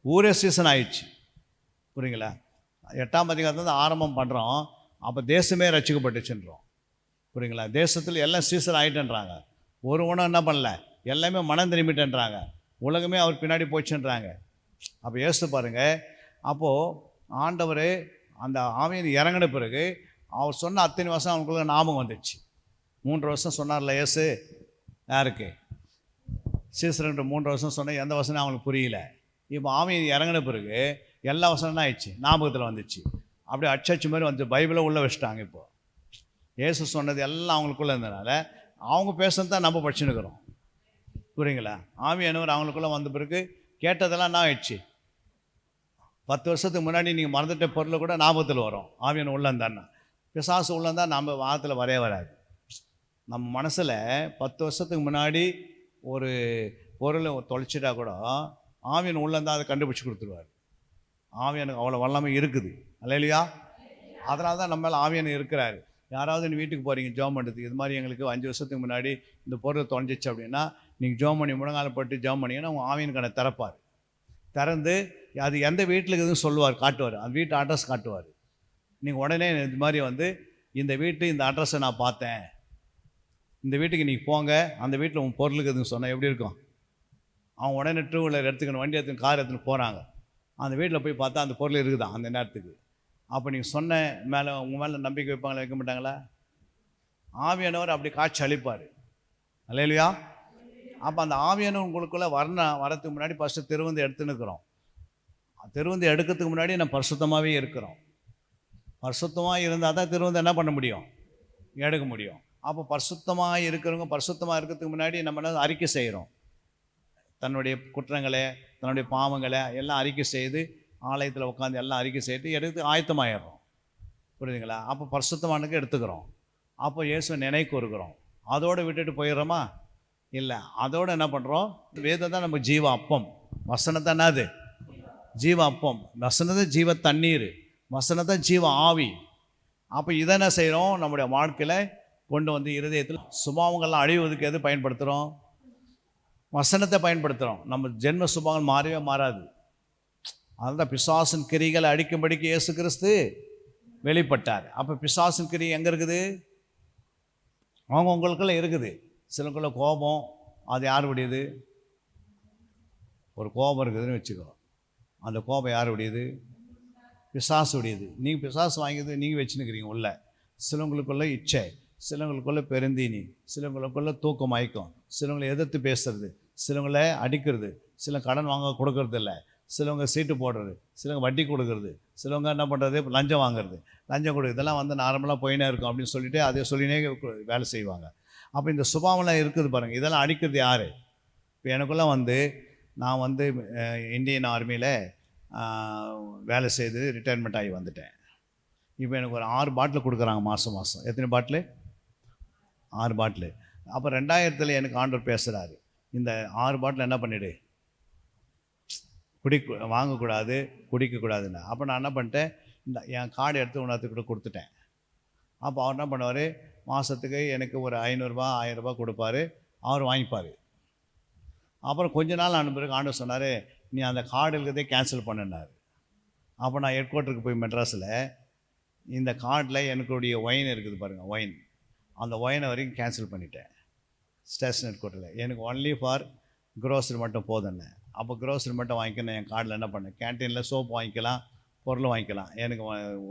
ஊரே சீசன் ஆயிடுச்சு. புரியுங்களா? 8ஆம் அதிகாரத்தில் ஆரம்பம் பண்ணுறோம், அப்போ தேசமே ரட்சிக்கப்பட்டுச்சுன்றோம். புரியுங்களா? தேசத்தில் எல்லாம் சீசர் ஆகிட்டேன்றாங்க. ஒரு உணவு என்ன பண்ணல, எல்லாமே மனம் திரும்பிட்டேன்றாங்க. உலகமே அவர் பின்னாடி போச்சுன்றாங்க. அப்போ யோசித்து பாருங்கள். அப்போது ஆண்டவர் அந்த ஆவியின் இறங்கின பிறகு அவர் சொன்ன அத்தனை வருஷம் அவனுக்குள்ள ஞாபகம் வந்துடுச்சு. 3 வருஷம் சொன்னார்ல இயேசு, யாருக்கு? சீசர்கிட்ட 3 வருஷம் சொன்னால் எந்த வசனம் அவங்களுக்கு புரியல. இப்போ ஆவியின் இறங்கின பிறகு எல்லா வசனம் என்ன ஆயிடுச்சு, ஞாபகத்தில் வந்துச்சு. அப்படியே அச்சச்சு மாதிரி வந்து பைபிளை உள்ளே வச்சுட்டாங்க. இப்போது இயேசு சொன்னது எல்லாம் அவங்களுக்குள்ளே இருந்ததுனால அவங்க பேசுறது தான் நம்ம படிச்சுன்னுக்கிறோம். புரியுங்களா? ஆவியானவர் அவங்களுக்குள்ளே வந்த பிறகு கேட்டதெல்லாம் என்ன ஆயிடுச்சு. 10 வருஷத்துக்கு முன்னாடி நீங்கள் மறந்துட்ட பொருளை கூட ஞாபகத்தில் வரும். ஆவியான உள்ளந்தான்னா, பிசாசு உள்ளந்தான் நம்ம வாரத்தில் வராது. நம்ம மனசில் 10 வருஷத்துக்கு முன்னாடி ஒரு பொருளை தொலைச்சிட்டா கூட ஆவியன் உள்ளந்தான் அதை கண்டுபிடிச்சி கொடுத்துருவார். ஆவியனுக்கு அவ்வளோ வல்லமை இருக்குது. அல்லேலூயா. அதனால தான் நம்ம மேலே ஆவியன் இருக்கிறாரு. யாராவது நீ வீட்டுக்கு போகிறீங்க ஜெபம் பண்ணுறதுக்கு, இது மாதிரி எங்களுக்கு 5 வருஷத்துக்கு முன்னாடி இந்த பொருள் தொலைஞ்சிச்சு அப்படின்னா, நீங்கள் ஜெபம் பண்ணி முழங்கால போட்டு ஜெபம் பண்ணிங்கன்னா உங்கள் ஆவியன் கடை திறப்பார். திறந்து அது எந்த வீட்டில் இருக்குதுன்னு சொல்லுவார், காட்டுவார். அந்த வீட்டு அட்ரஸ் காட்டுவார். நீங்கள் உடனே இது மாதிரி வந்து இந்த வீட்டு இந்த அட்ரஸை நான் பார்த்தேன், இந்த வீட்டுக்கு நீங்கள் போங்க, அந்த வீட்டில் உங்கள் பொருள் இருக்குதுன்னு சொன்னால் எப்படி இருக்கும்? அவங்க உடனே 2 வீலர் எடுத்துக்கணும், வண்டி எடுத்துன்னு, கார் எடுத்துன்னு போகிறாங்க. அந்த வீட்டில் போய் பார்த்தா அந்த பொருள் இருக்குதான் அந்த நேரத்துக்கு. அப்போ நீங்கள் சொன்ன மேலே உங்கள் மேலே நம்பிக்கை வைப்பாங்களா, வைக்க மாட்டாங்களா? ஆவியானவர் அப்படி காட்சி அளிப்பார். அல்லேலூயா. அப்போ அந்த ஆவியானவர் உங்களுக்குள்ளே வரத்துக்கு முன்னாடி ஃபஸ்ட்டு திருவந்து எடுத்துன்னுக்கிறோம். திருவந்து எடுக்கிறதுக்கு முன்னாடி நம்ம பரிசுத்தமாகவே இருக்கிறோம். பரிசுத்தமாக இருந்தால் தான் திருவந்து என்ன பண்ண முடியும், எடுக்க முடியும். அப்போ பரிசுத்தமாக இருக்கிறவங்க பரிசுத்தமாக இருக்கிறதுக்கு முன்னாடி நம்ம என்ன அறிக்கை செய்கிறோம், தன்னுடைய குற்றங்களை தன்னுடைய பாவங்களை எல்லாம் அறிக்கை செய்து ஆலயத்தில் உட்காந்து எல்லாம் அறிக்கை செய்து எடுத்து ஆயத்தமாயிடுறோம். புரியுதுங்களா? அப்போ பரிசுத்தமானுக்கு எடுத்துக்கிறோம். அப்போ இயேசுவை நினைக்கு இருக்கிறோம். அதோடு விட்டுட்டு போயிடுறோமா? இல்லை. அதோடு என்ன பண்ணுறோம், வேதம் தான் நம்ம ஜீவ அப்பம், வசனத்தை என்னது ஜீவ அப்பம், வசனத்தை ஜீவ தண்ணீர், வசனத்தை ஜீவ ஆவி. அப்போ இதை என்ன செய்கிறோம், நம்முடைய வாழ்க்கையில் கொண்டு வந்து இருதயத்தில் சுபாவங்கள்லாம் அழிவதுக்கு எது பயன்படுத்துகிறோம், வசனத்தை பயன்படுத்துகிறோம். நம்ம ஜென்ம சுபாவங்கள் மாறவே மாறாது. அதுதான் பிசாசின் கிரிகளை அடிக்கும்படிக்கு இயேசு கிறிஸ்து வெளிப்பட்டார். அப்போ பிசாசின் கிரி எங்கே இருக்குது? அவங்க உங்களுக்குள்ள இருக்குது. சிலக்குள்ள கோபம், அது யாருடையது? ஒரு கோபம் இருக்குதுன்னு வச்சுக்கோ, அந்த கோபம் யாருடையது? பிசாசு உடையது. நீங்கள் பிசாசு வாங்கியது நீங்கள் வச்சுன்னுக்கிறீங்க உள்ள. சிலவங்களுக்குள்ள இச்சை, சிலவங்களுக்குள்ள பெருந்தீனி, சிலவங்களுக்குள்ள தூக்கம் மயக்கம், சிலவங்களை எதிர்த்து பேசுறது, சிலவங்களை அடிக்கிறது, சில கடன் வாங்க கொடுக்கறது இல்லை, சிலவங்க சீட்டு போடுறது, சிலவங்க வட்டி கொடுக்கறது, சிலவங்க என்ன பண்ணுறது லஞ்சம் வாங்குறது, லஞ்சம் கொடுக்குறது, இதெல்லாம் வந்து நார்மலாக போயினே இருக்கும் அப்படின்னு சொல்லிட்டு அதை சொல்லினே வேலை செய்வாங்க. அப்போ இந்த சுபாவம்லாம் இருக்குது பாருங்கள். இதெல்லாம் அடிக்கிறது யார்? இப்போ எனக்குள்ளே வந்து நான் வந்து இந்தியன் ஆர்மியில் வேலை செய்து ரிட்டையர்மெண்ட் ஆகி வந்துட்டேன். இப்போ எனக்கு ஒரு 6 பாட்டில் கொடுக்குறாங்க மாதம் மாதம். எத்தனை பாட்டில்? 6 பாட்டில். அப்போ 2000 எனக்கு ஆண்டவர் பேசுகிறாரு, இந்த 6 பாட்டில் என்ன பண்ணிவிடு, வாங்கக்கூடாது, குடிக்கக்கூடாதுன்னு. அப்போ நான் என்ன பண்ணிட்டேன், இந்த என் கார்டு எடுத்து உணர்த்துக்கிட்ட கொடுத்துட்டேன். அப்போ அவர் என்ன பண்ணுவார், மாதத்துக்கு எனக்கு ஒரு 500 1000 ரூபா கொடுப்பார், அவர் வாங்கிப்பார். அப்புறம் கொஞ்ச நாள் அனுப்பிறகு ஆண்டவர் சொன்னார், நீ அந்த கார்டு இருக்கிறதே கேன்சல் பண்ணினார். அப்போ நான் ஹெட் குவார்ட்டருக்கு போய் மெட்ராஸில் இந்த கார்டில் எனக்குடைய ஒயின் இருக்குது பாருங்கள், ஒயின், அந்த ஒயினை வரைக்கும் கேன்சல் பண்ணிட்டேன். ஸ்டேஷன் ஹெட் குவார்ட்டரில் எனக்கு ஒன்லி ஃபார் க்ரோசரி மட்டும் போதுன்னு. அப்போ க்ரோசரி மட்டும் வாங்கிக்கணும். என் கார்டில் என்ன பண்ணேன், கேன்டீனில் சோப்பு வாங்கிக்கலாம், பொருள் வாங்கிக்கலாம், எனக்கு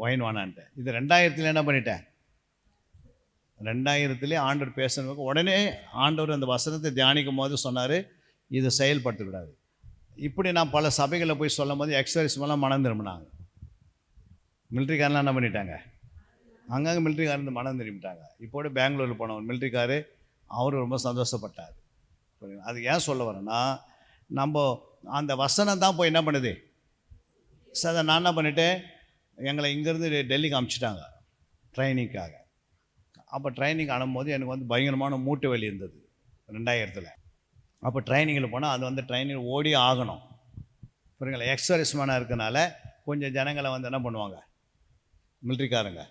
ஒயின் வேணான்ட்டேன். இது 2000 என்ன பண்ணிட்டேன், 2000 ஆண்டவர் பேசுனதுக்கு உடனே ஆண்டவர் அந்த வசனத்தை தியானிக்கும் போது சொன்னார், இதை செயல்படுத்தக்கூடாது. இப்படி நான் பல சபைகளில் போய் சொல்லும் போது எக்ஸர்சைஸ்மெல்லாம் மனம் திரும்பினாங்க. மிலிட்ரிக்காரெலாம் என்ன பண்ணிட்டாங்க, அங்கங்கே மிலிட்ரிக்காரந்து மனம் திரும்பிட்டாங்க. இப்போது பெங்களூரில் போனவர் மிலிட்ரிக்காரு, அவர் ரொம்ப சந்தோஷப்பட்டார். அது ஏன் சொல்ல வரேன்னா, நம்ம அந்த வசனம் தான் போய் என்ன பண்ணுது. சார் நான் என்ன பண்ணிட்டேன், எங்களை இங்கேருந்து டெல்லிக்கு அனுப்பிச்சிட்டாங்க ட்ரைனிங்காக. அப்போ ட்ரைனிங் அனுப்பும்போது எனக்கு வந்து பயங்கரமான மூட்டு வலி இருந்தது 2000. அப்போ ட்ரைனிங்கில் போனால் அது வந்து ட்ரைனிங் ஓடி ஆகணும். புரியுங்களா? எக்ஸர்சைஸ்மேனாக இருக்கனால கொஞ்சம் ஜனங்களை வந்து என்ன பண்ணுவாங்க, மிலிட்ரிக்காரங்க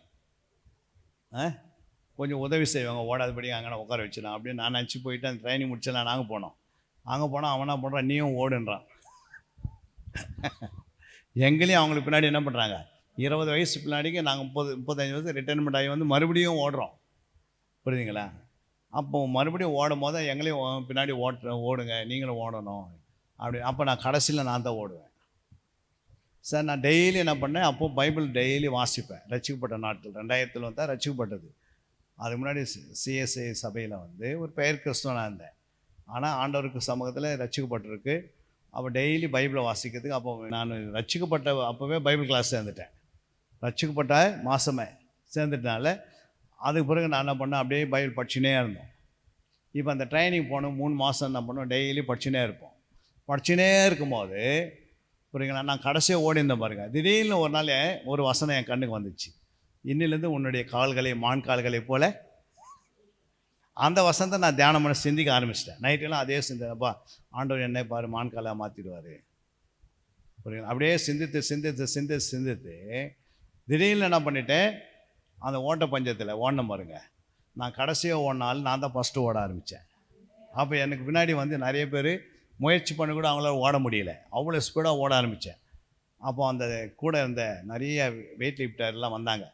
கொஞ்சம் உதவி செய்வாங்க, ஓடாதபடி அங்கே உட்கார வச்சிடலாம் அப்படின்னு நான் நினச்சி போயிட்டு அந்த ட்ரைனிங் முடிச்சலாம். நாங்கள் போனோம். அங்கே போனால் அவனா பண்ணுறான், நீயும் ஓடுன்றான். எங்களையும் அவங்களுக்கு பின்னாடி என்ன பண்ணுறாங்க, 20 வயசு பின்னாடிக்கு நாங்கள் 35 வயசு ரிட்டைர்மெண்ட் ஆகி வந்து மறுபடியும் ஓடுறோம். புரியுதுங்களா? அப்போ மறுபடியும் ஓடும் போது எங்களையும் பின்னாடி ஓடுங்க, நீங்களும் ஓடணும் அப்படி. அப்போ நான் கடைசியில் நான் தான் ஓடுவேன். சார் நான் டெய்லி என்ன பண்ணேன், அப்போது பைபிள் டெய்லி வாசிப்பேன். ரட்சிக்கப்பட்ட நாட்கள் 2000 தான் ரட்சிக்கப்பட்டது. அதுக்கு முன்னாடி சிஎஸ்ஐ சபையில் வந்து ஒரு பெயர் கிறிஸ்துவனாக இருந்தேன். ஆனால் ஆண்டவருக்கு சமூகத்தில் ரட்சிக்கப்பட்டிருக்கு. அப்போ டெய்லி பைபிளை வாசிக்கிறதுக்கு, அப்போ நான் ரட்சிக்கப்பட்ட அப்போவே பைபிள் கிளாஸ் சேர்ந்துட்டேன். ரட்சிக்கப்பட்ட மாதமே சேர்ந்துட்டனால அதுக்கு பிறகு நான் என்ன பண்ணேன், அப்படியே பைபிள் படிச்சுனே இருந்தோம். இப்போ அந்த ட்ரைனிங் போனோம் 3 மாதம் என்ன பண்ணோம், டெய்லி படிச்சுனே இருப்போம். படிச்சுனே இருக்கும்போது புரியுங்களா, நான் கடைசியாக ஓடி இருந்தேன் பாருங்கள். திடீர்னு ஒரு நாள் ஒரு வசனம் என் கண்ணுக்கு வந்துச்சு. இன்னிலேருந்து உன்னுடைய கால்களை மான் கால்களை போல. அந்த வசனத்தை நான் தியானம் பண்ண சிந்திக்க ஆரம்பிச்சிட்டேன். நைட்டெல்லாம் அதே சிந்தப்பா, ஆண்டவர் என்னை பாரு மான் காலாக மாற்றிடுவார். புரியுங்களா, அப்படியே சிந்தித்து திடீர்னு என்ன பண்ணிட்டேன், அந்த ஓட்ட பஞ்சத்தில் ஓடின பாருங்க. நான் கடைசியாக ஓடினாலும் நான் தான் ஃபஸ்ட்டு ஓட ஆரம்பித்தேன். அப்போ எனக்கு பின்னாடி வந்து நிறைய பேர் முயற்சி பண்ணி கூட அவங்களால ஓட முடியல, அவ்வளோ ஸ்பீடாக ஓட ஆரம்பித்தேன். அப்போ அந்த கூட இருந்த நிறைய வெயிட் லிஃப்டர்லாம் வந்தாங்க,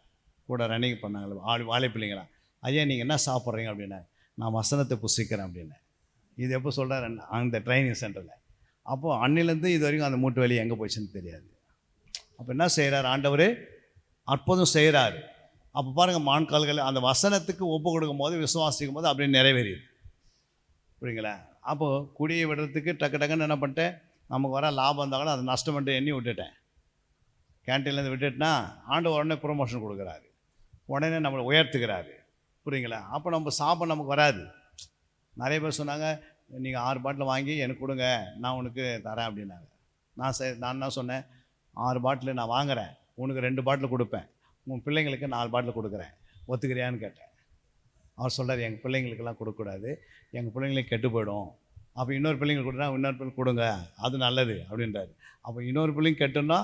கூட ரன்னிங் பண்ணாங்க, வாழைப்பிள்ளைங்களா. ஐயா நீங்கள் என்ன சாப்பிட்றீங்க அப்படின்னா, நான் வசனத்தை புசிக்கிறேன் அப்படின்னேன். இது எப்போ சொல்கிறேன், அந்த ட்ரைனிங் சென்டரில். அப்போது அன்னிலேருந்து இது வரைக்கும் அந்த மூட்டு வலி எங்கே போச்சுன்னு தெரியாது. அப்போ என்ன செய்கிறார் ஆண்டவர், அற்புதம் செய்கிறாரு. அப்போ பாருங்கள், மான்கால்கள் அந்த வசனத்துக்கு ஒப்பு கொடுக்கும் போது, விசுவாசிக்கும் போது அப்படியே நிறைவேறியது. புரியுங்களா? அப்போது குடியை விடுறதுக்கு டக்குன்னு என்ன பண்ணிட்டேன், நமக்கு வர லாபம் இருந்தால் கூட அதை நஷ்டம் பண்ணிட்டு எண்ணி விட்டுட்டேன். கேன்டீன்லேருந்து விட்டுட்டுனா ஆண்டவர் உடனே ப்ரொமோஷன் கொடுக்குறாரு, உடனே நம்மளை உயர்த்துக்கிறாரு. புரியுங்களா? அப்போ நம்ம சாப்பிட நமக்கு வராது. நிறைய பேர் சொன்னாங்க, நீங்கள் 6 பாட்டில் வாங்கி எனக்கு கொடுங்க, நான் உனக்கு தரேன் அப்படின்னாங்க. நான் என்ன சொன்னேன், 6 பாட்டில் நான் வாங்குகிறேன், உனக்கு 2 பாட்டில் கொடுப்பேன், உன் பிள்ளைங்களுக்கு 4 பாட்டில் கொடுக்குறேன், ஒத்துக்கிறியான்னு கேட்டேன். அவர் சொல்கிறார், எங்கள் பிள்ளைங்களுக்கெல்லாம் கொடுக்கக்கூடாது, எங்கள் பிள்ளைங்களுக்கு கெட்டு போயிடும். அப்போ இன்னொரு பிள்ளைங்களுக்கு கொடுத்தா இன்னொரு பிள்ளை கொடுங்க, அது நல்லது அப்படின்றாரு. அப்போ இன்னொரு பிள்ளைங்க கெட்டுன்னா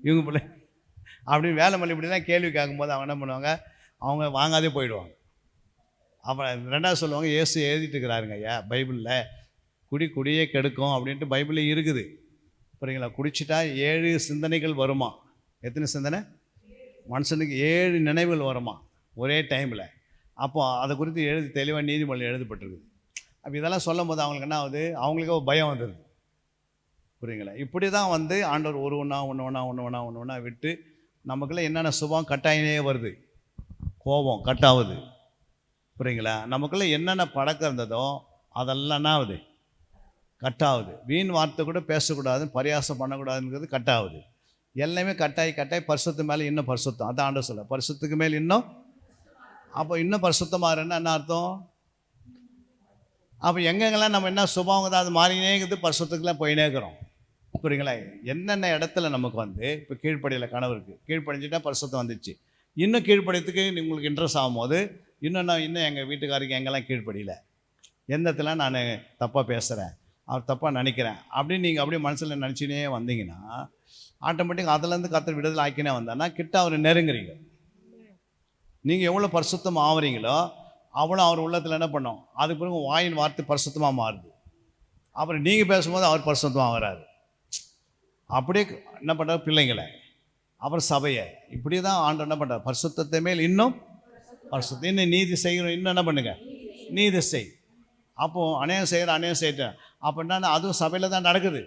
இவங்க பிள்ளை அப்படின்னு வேலை மல்லி இப்படி தான் கேள்வி கேட்கும்போது அவங்க என்ன பண்ணுவாங்க, அவங்க வாங்காதே போயிடுவாங்க. அப்புறம் 2வது சொல்லுவாங்க, இயேசு எழுதிட்டு இருக்கிறாருங்க ஐயா பைபிளில், குடியே கெடுக்கும் அப்படின்ட்டு பைபிளில் இருக்குது. புரியுங்களா? குடிச்சிட்டா 7 சிந்தனைகள் வருமா. எத்தனை சிந்தனை? மனுஷனுக்கு 7 நினைவுகள் வருமா ஒரே டைமில். அப்போ அதை குறித்து தெளிவாக நீதிமொழி எழுதப்பட்டிருக்குது. அப்போ இதெல்லாம் சொல்லும் போது அவங்களுக்கு என்ன ஆகுது, அவங்களுக்கே ஒரு பயம் வந்துடுது. புரியுங்களா? இப்படி தான் வந்து ஆண்டவர் ஒன்று ஒன்றா விட்டு நமக்குள்ளே என்னென்ன சுபம் கட்டாயினே வருது, கோபம் கட்டாகுது. புரியுங்களா? நமக்குள்ளே என்னென்ன பழக்கம் இருந்ததோ அதெல்லாம் என்ன ஆகுது, கட்டாகுது. வீண் வார்த்தை கூட பேசக்கூடாது, பரியாசம் பண்ணக்கூடாதுங்கிறது கட்டாகுது. எல்லாமே கட்டாயி பரிசுத்த மேலே இன்னும் பரிசுத்தம். அதான் ஆண்டவர் சொல்ல, பரிசுத்துக்கு மேல் இன்னும். அப்போ இன்னும் பரிசுத்தமாக இருந்தால் என்ன அர்த்தம்? அப்போ எங்கெங்கெல்லாம் நம்ம என்ன சுபாவங்க தான் அது மாறினே இருக்குது, பரிசுத்துக்கெல்லாம் போயினே இருக்கிறோம். புரியுங்களா? என்னென்ன இடத்துல நமக்கு வந்து இப்போ கீழ்ப்படியில் கணவருக்கு கீழ்ப்படிஞ்சிட்டா பரிசுத்தம் வந்துச்சு. இன்னும் கீழ்ப்படியத்துக்கு உங்களுக்கு இன்ட்ரெஸ்ட் ஆகும்போது இன்னும் எங்கள் வீட்டுக்காருக்கு எங்கெல்லாம் கீழ்ப்படியில், எந்த இடத்துல நான் தப்பாக பேசுகிறேன், அவர் தப்பாக நினைக்கிறேன் அப்படின்னு நீங்கள் அப்படியே மனசில் நினச்சினே வந்தீங்கன்னா ஆட்டோமேட்டிக் அதுலேருந்து கர்த்தர் விடுதலை ஆக்கினே வந்தான்னா கிட்ட அவர் நெருங்குறீங்க. நீங்கள் எவ்வளோ பரிசுத்தம் ஆகுறீங்களோ அவ்வளோ அவர் உள்ளத்தில் என்ன பண்ணோம், அதுக்கு பிறகு வாயின் வார்த்தை பரிசுத்தமாக மாறுது. அப்புறம் நீங்கள் பேசும்போது அவர் பரிசுத்தமாக வராரு. அப்படியே என்ன பண்ணுறாரு, பிள்ளைங்களை, அப்புறம் சபையை. இப்படி தான் ஆண்டவர் என்ன பண்ணுறார், பரிசுத்தத்தை மேல் இன்னும் பரிசுத்தம். இன்னும் நீதி செய்கிறோம், இன்னும் என்ன பண்ணுங்க, நீதி செய். அப்போது அநேகம் செய்யிட்டேன். அப்போ என்ன, அதுவும் சபையில் தான் நடக்குது.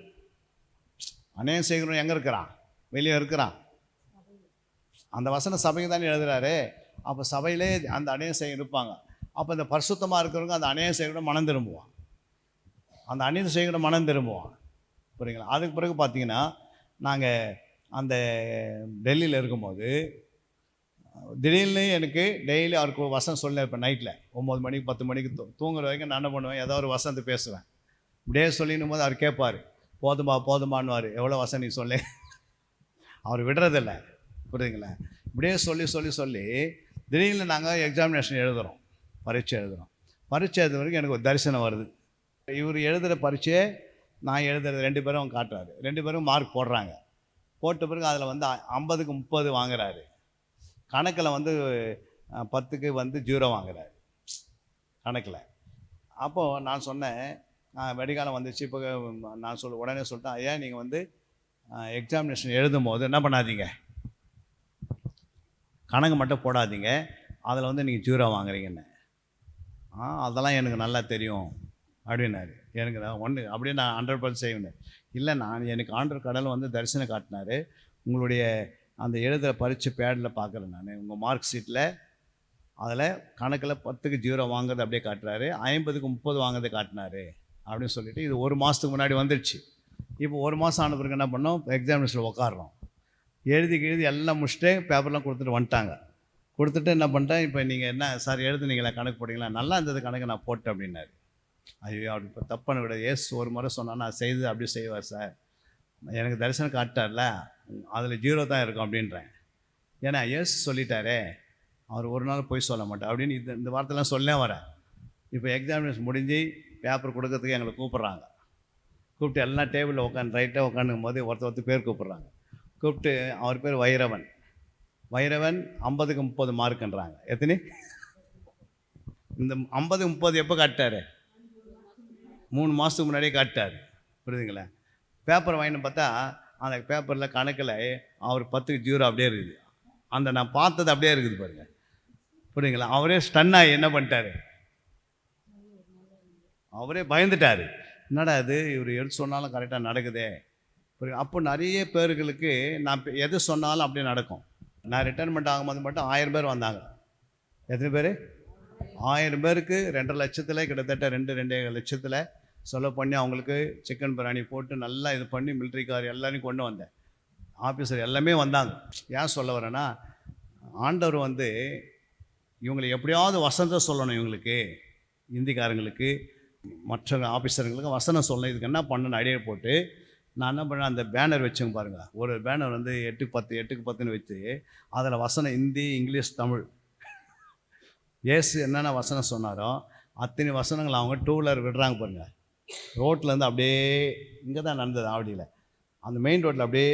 அநேகம் செய்கிறோம் எங்கே இருக்கிறான், வெளியே இருக்கிறான். அந்த வசனம் சபைக்கு தானே எழுதுறாரு. அப்போ சபையிலே அந்த அநேகம் செய்ய இருப்பாங்க. அப்போ இந்த பரிசுத்தமாக இருக்கிறவங்க அந்த அநேகம் செய்கிற மனம் திரும்புவான், அந்த அநேகம் செய்கிற மனம் திரும்புவான். புரியுங்களா? அதுக்கு பிறகு பார்த்தீங்கன்னா நாங்கள் அந்த டெல்லியில் இருக்கும்போது திடீர்னு எனக்கு டெய்லி அவருக்கு ஒரு வசனம் சொல்ல. இப்போ நைட்டில் 9 மணிக்கு 10 மணிக்கு தூங்குற வரைக்கும் நான் என்ன பண்ணுவேன், ஏதோ ஒரு வசனத்தை பேசுவேன். இப்படியே சொல்லிடும் போது அவர் கேட்பார், போதுமான்னுவார். எவ்வளோ வசனம் நீ சொல்லு. அவர் விடுறதில்லை. புரியுதுங்களா? இப்படியே சொல்லி திடீர்னு நாங்கள் எக்ஸாமினேஷன் எழுதுகிறோம், பரீட்சை எழுதுகிறோம். பரீட்சை எழுதுற வரைக்கும் எனக்கு ஒரு தரிசனம் வருது. இவர் எழுதுகிற பரீட்சையை நான் எழுதுறது 2 பேரும் காட்டுறாரு. 2 பேரும் மார்க் போடுறாங்க. போட்ட பிறகு அதில் வந்து 50க்கு 30 வாங்குறாரு. கணக்கில் வந்து 10க்கு வந்து 0 வாங்குறாரு கணக்கில். அப்போது நான் சொன்னேன், வெடிகாலம் வந்துச்சு. இப்போ நான் உடனே சொல்லிட்டேன், ஐயா நீங்கள் வந்து எக்ஸாமினேஷன் எழுதும் போது என்ன பண்ணாதீங்க, கணக்கு மட்டும் போடாதீங்க, அதில் வந்து நீங்கள் 0 வாங்குறீங்கன்னு. அதெல்லாம் எனக்கு நல்லா தெரியும் அப்படின்னாரு. எனக்கு நான் ஒன்று அப்படியே நான் 100% செய்வேன். இல்லை, எனக்கு ஆண்டவர் கடவுள் வந்து தரிசனம் காட்டினார். உங்களுடைய அந்த எழுதுகிற பரீட்சை பேடில் பார்க்குறேன் நான், உங்கள் மார்க் ஷீட்டில் அதில் கணக்கில் 10க்கு 0 வாங்குறது அப்படியே காட்டுறாரு, 50க்கு 30 வாங்குறதை காட்டினாரு அப்படின்னு சொல்லிட்டு இது 1 மாதத்துக்கு முன்னாடி வந்துடுச்சு. இப்போ 1 மாதம் ஆன பிறகு என்ன பண்ணோம், எக்ஸாமினேஷனில் உட்காடுறோம். எழுதி எல்லாம் முடிச்சுட்டு பேப்பர்லாம் கொடுத்துட்டு வந்துட்டாங்க. கொடுத்துட்டு என்ன பண்ணிட்டேன், இப்போ நீங்கள் என்ன சார் எழுதுனீங்களா, கணக்கு போட்டிங்களா, நல்லா இருந்தது கணக்கு நான் போட்டேன் அப்படின்னாரு. ஐயோ, அப்படி இப்போ தப்பான விட ஒரு முறை சொன்னால் நான் செய்து அப்படி செய்வார் சார், எனக்கு தரிசனம் காட்டார்ல அதில் 0 தான் இருக்கும் அப்படின்றேன். ஏன்னா சொல்லிட்டாரே, அவர் ஒரு நாள் போய் சொல்ல மாட்டார் அப்படின்னு இந்த வார்த்தைலாம் சொல்ல வரேன். இப்போ எக்ஸாமினேஷன் முடிஞ்சு பேப்பர் கொடுக்கறதுக்கு எங்களை கூப்பிட்றாங்க. கூப்பிட்டு எல்லாம் டேபிளில் ரைட்டாக உட்காந்துக்கும் போது ஒருத்தர் பேர் கூப்பிட்றாங்க. கூப்பிட்டு அவர் பேர் வைரவன் 50க்கு 30 மார்க்குன்றாங்க. எத்தனை? இந்த 50க்கு 30 எப்போ காட்டார்? 3 மாதத்துக்கு முன்னாடியே காட்டார். புரியுதுங்களா? பேப்பர் வாங்கின்னு பார்த்தா அந்த பேப்பரில் கணக்கில் அவர் 10க்கு 0 அப்படியே இருக்குது. அந்த நான் பார்த்தது அப்படியே இருக்குது பாருங்கள். புரியுதுங்களா? அவரே ஸ்டன்னாகி என்ன பண்ணிட்டாரு, அவரே பயந்துட்டார். என்னடா இது, இவர் எது சொன்னாலும் கரெக்டாக நடக்குதே. புரியுது? அப்போ நிறைய பேர்களுக்கு நான் எது சொன்னாலும் அப்படியே நடக்கும். நான் ரிட்டைர்மெண்ட் ஆகும்போது மட்டும் 1000 பேர் வந்தாங்க. எத்தனை பேர்? 1000 பேருக்கு 2.5 லட்சத்தில் கிட்டத்தட்ட 2.5 லட்சத்தில் செலவு பண்ணி அவங்களுக்கு சிக்கன் பிரியாணி போட்டு நல்லா இது பண்ணி மிலிட்ரிக்கார் எல்லாரையும் கொண்டு வந்தேன். ஆஃபீஸர் எல்லாமே வந்தாங்க. ஏன் சொல்ல வரேன்னா, ஆண்டவர் வந்து இவங்களை எப்படியாவது வசனத்தை சொல்லணும். இவங்களுக்கு இந்திக்காரங்களுக்கு மற்ற ஆஃபீஸருங்களுக்கு வசனம் சொல்லணும். இதுக்கு என்ன பண்ணணும்னு ஐடியா போட்டு நான் என்ன பண்ணேன், அந்த பேனர் வச்சுங்க பாருங்கள். ஒரு பேனர் வந்து 8க்கு 10ன்னு வச்சு அதில் வசனம் ஹிந்தி, இங்கிலீஷ், தமிழ், என்னென்ன வசனம் சொன்னாரோ அத்தனை வசனங்கள் அவங்க 2 வீலர் விடுறாங்க பாருங்கள். ரோட்லேருந்து அப்படியே இங்கே தான் நடந்தது ஆவடியில். அந்த மெயின் ரோட்டில் அப்படியே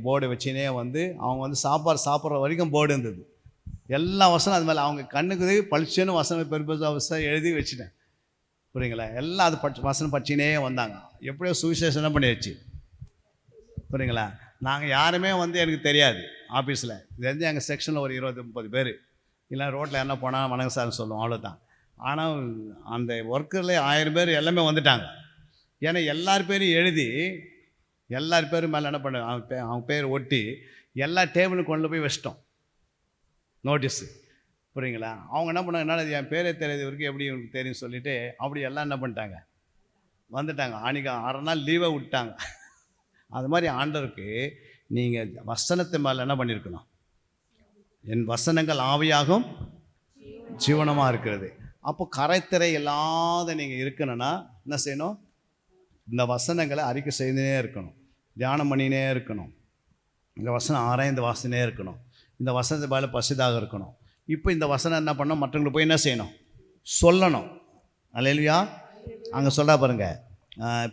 போர்டை வச்சுனே வந்து அவங்க வந்து சாப்பிட்ற வரைக்கும் போர்டு இருந்தது. எல்லா வசனம் அது மேலே அவங்க கண்ணுக்கு பளிச்சுன்னு வசனம் பெருசாக எழுதி வச்சுட்டேன். புரியுங்களா? எல்லாம் அது வசனம் படிச்சுனே வந்தாங்க. எப்படியோ சுவிசேஷம் என்ன பண்ணிடுச்சு. புரியுங்களா? நாங்கள் யாருமே வந்து எனக்கு தெரியாது ஆஃபீஸில். இது வந்து எங்கள் செக்ஷனில் ஒரு 20-30 பேர், இல்லை ரோட்டில் என்ன போனால் வணங்க சார்னு சொல்லுவோம், அவ்வளோதான். ஆனால் அந்த ஒர்க்கரில் 1000 பேர் எல்லாமே வந்துட்டாங்க. ஏன்னா எல்லார் பேரும் எழுதி எல்லார் பேரும் மேலே என்ன பண்ண அவங்க பேர் ஒட்டி எல்லா டேபிளும் கொண்டு போய் வச்சிட்டோம் நோட்டீஸு. புரியுங்களா? அவங்க என்ன பண்ணாங்க, என்னால் என் பேரே தெரியாது வரைக்கும் எப்படி இவங்களுக்கு தெரியும் சொல்லிவிட்டு அப்படி எல்லாம் என்ன பண்ணிட்டாங்க, வந்துட்டாங்க. அன்றைக்கி 1/2 நாள் லீவை விட்டாங்க. அது மாதிரி ஆண்டவருக்கு நீங்கள் வசனத்தை மேலே என்ன பண்ணியிருக்கணும், என் வசனங்கள் ஆவியாகும் ஜீவனமாக இருக்கிறது. அப்போ கரைத்திரை இல்லாத நீங்கள் இருக்கணும்னா என்ன செய்யணும், இந்த வசனங்களை அறிக்கை செய்துனே இருக்கணும், தியானம் பண்ணினே இருக்கணும், இந்த வசனம் ஆராய்ந்து வாசினே இருக்கணும், இந்த வசனத்தை மேலே பசிதாக இருக்கணும். இப்போ இந்த வசனம் என்ன பண்ணணும், மற்றவங்களுக்கு போய் என்ன செய்யணும், சொல்லணும். அல்லேலூயா. அங்கே சொல்ல பாருங்க,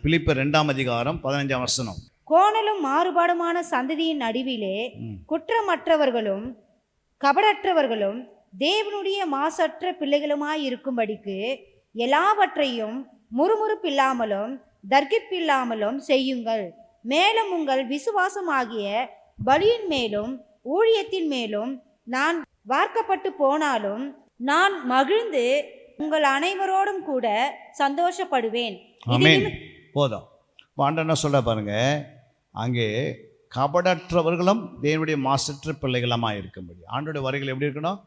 பிலிப்பியர் 2ஆம் அதிகாரம் 15ஆம் வசனம். கோணலும் மாறுபாடுமான சந்ததியின் நடுவிலே குற்றமற்றவர்களும் கபடற்றவர்களும் தேவனுடைய மாசற்ற பிள்ளைகளுமாய் இருக்கும்படிக்கு எல்லாவற்றையும் முறுமுறுப்பில்லாமலும் தர்க்கிப்பில்லாமலும் செய்யுங்கள். மேலும் உங்கள் விசுவாசமாகிய பலியின் மேலும் ஊழியத்தின் மேலும் நான் வார்க்கப்பட்டு போனாலும் நான் மகிழ்ந்து உங்கள் அனைவரோடும் கூட சந்தோஷப்படுவேன். ஆமென். போதும். ஆண்டவர் என்ன சொல்ல பாருங்க, அங்கே கபடற்றவர்களும் தேவனுடைய மாசற்ற பிள்ளைகளமாக இருக்கும்படி. ஆண்டோடைய வரிகள் எப்படி இருக்கணும்,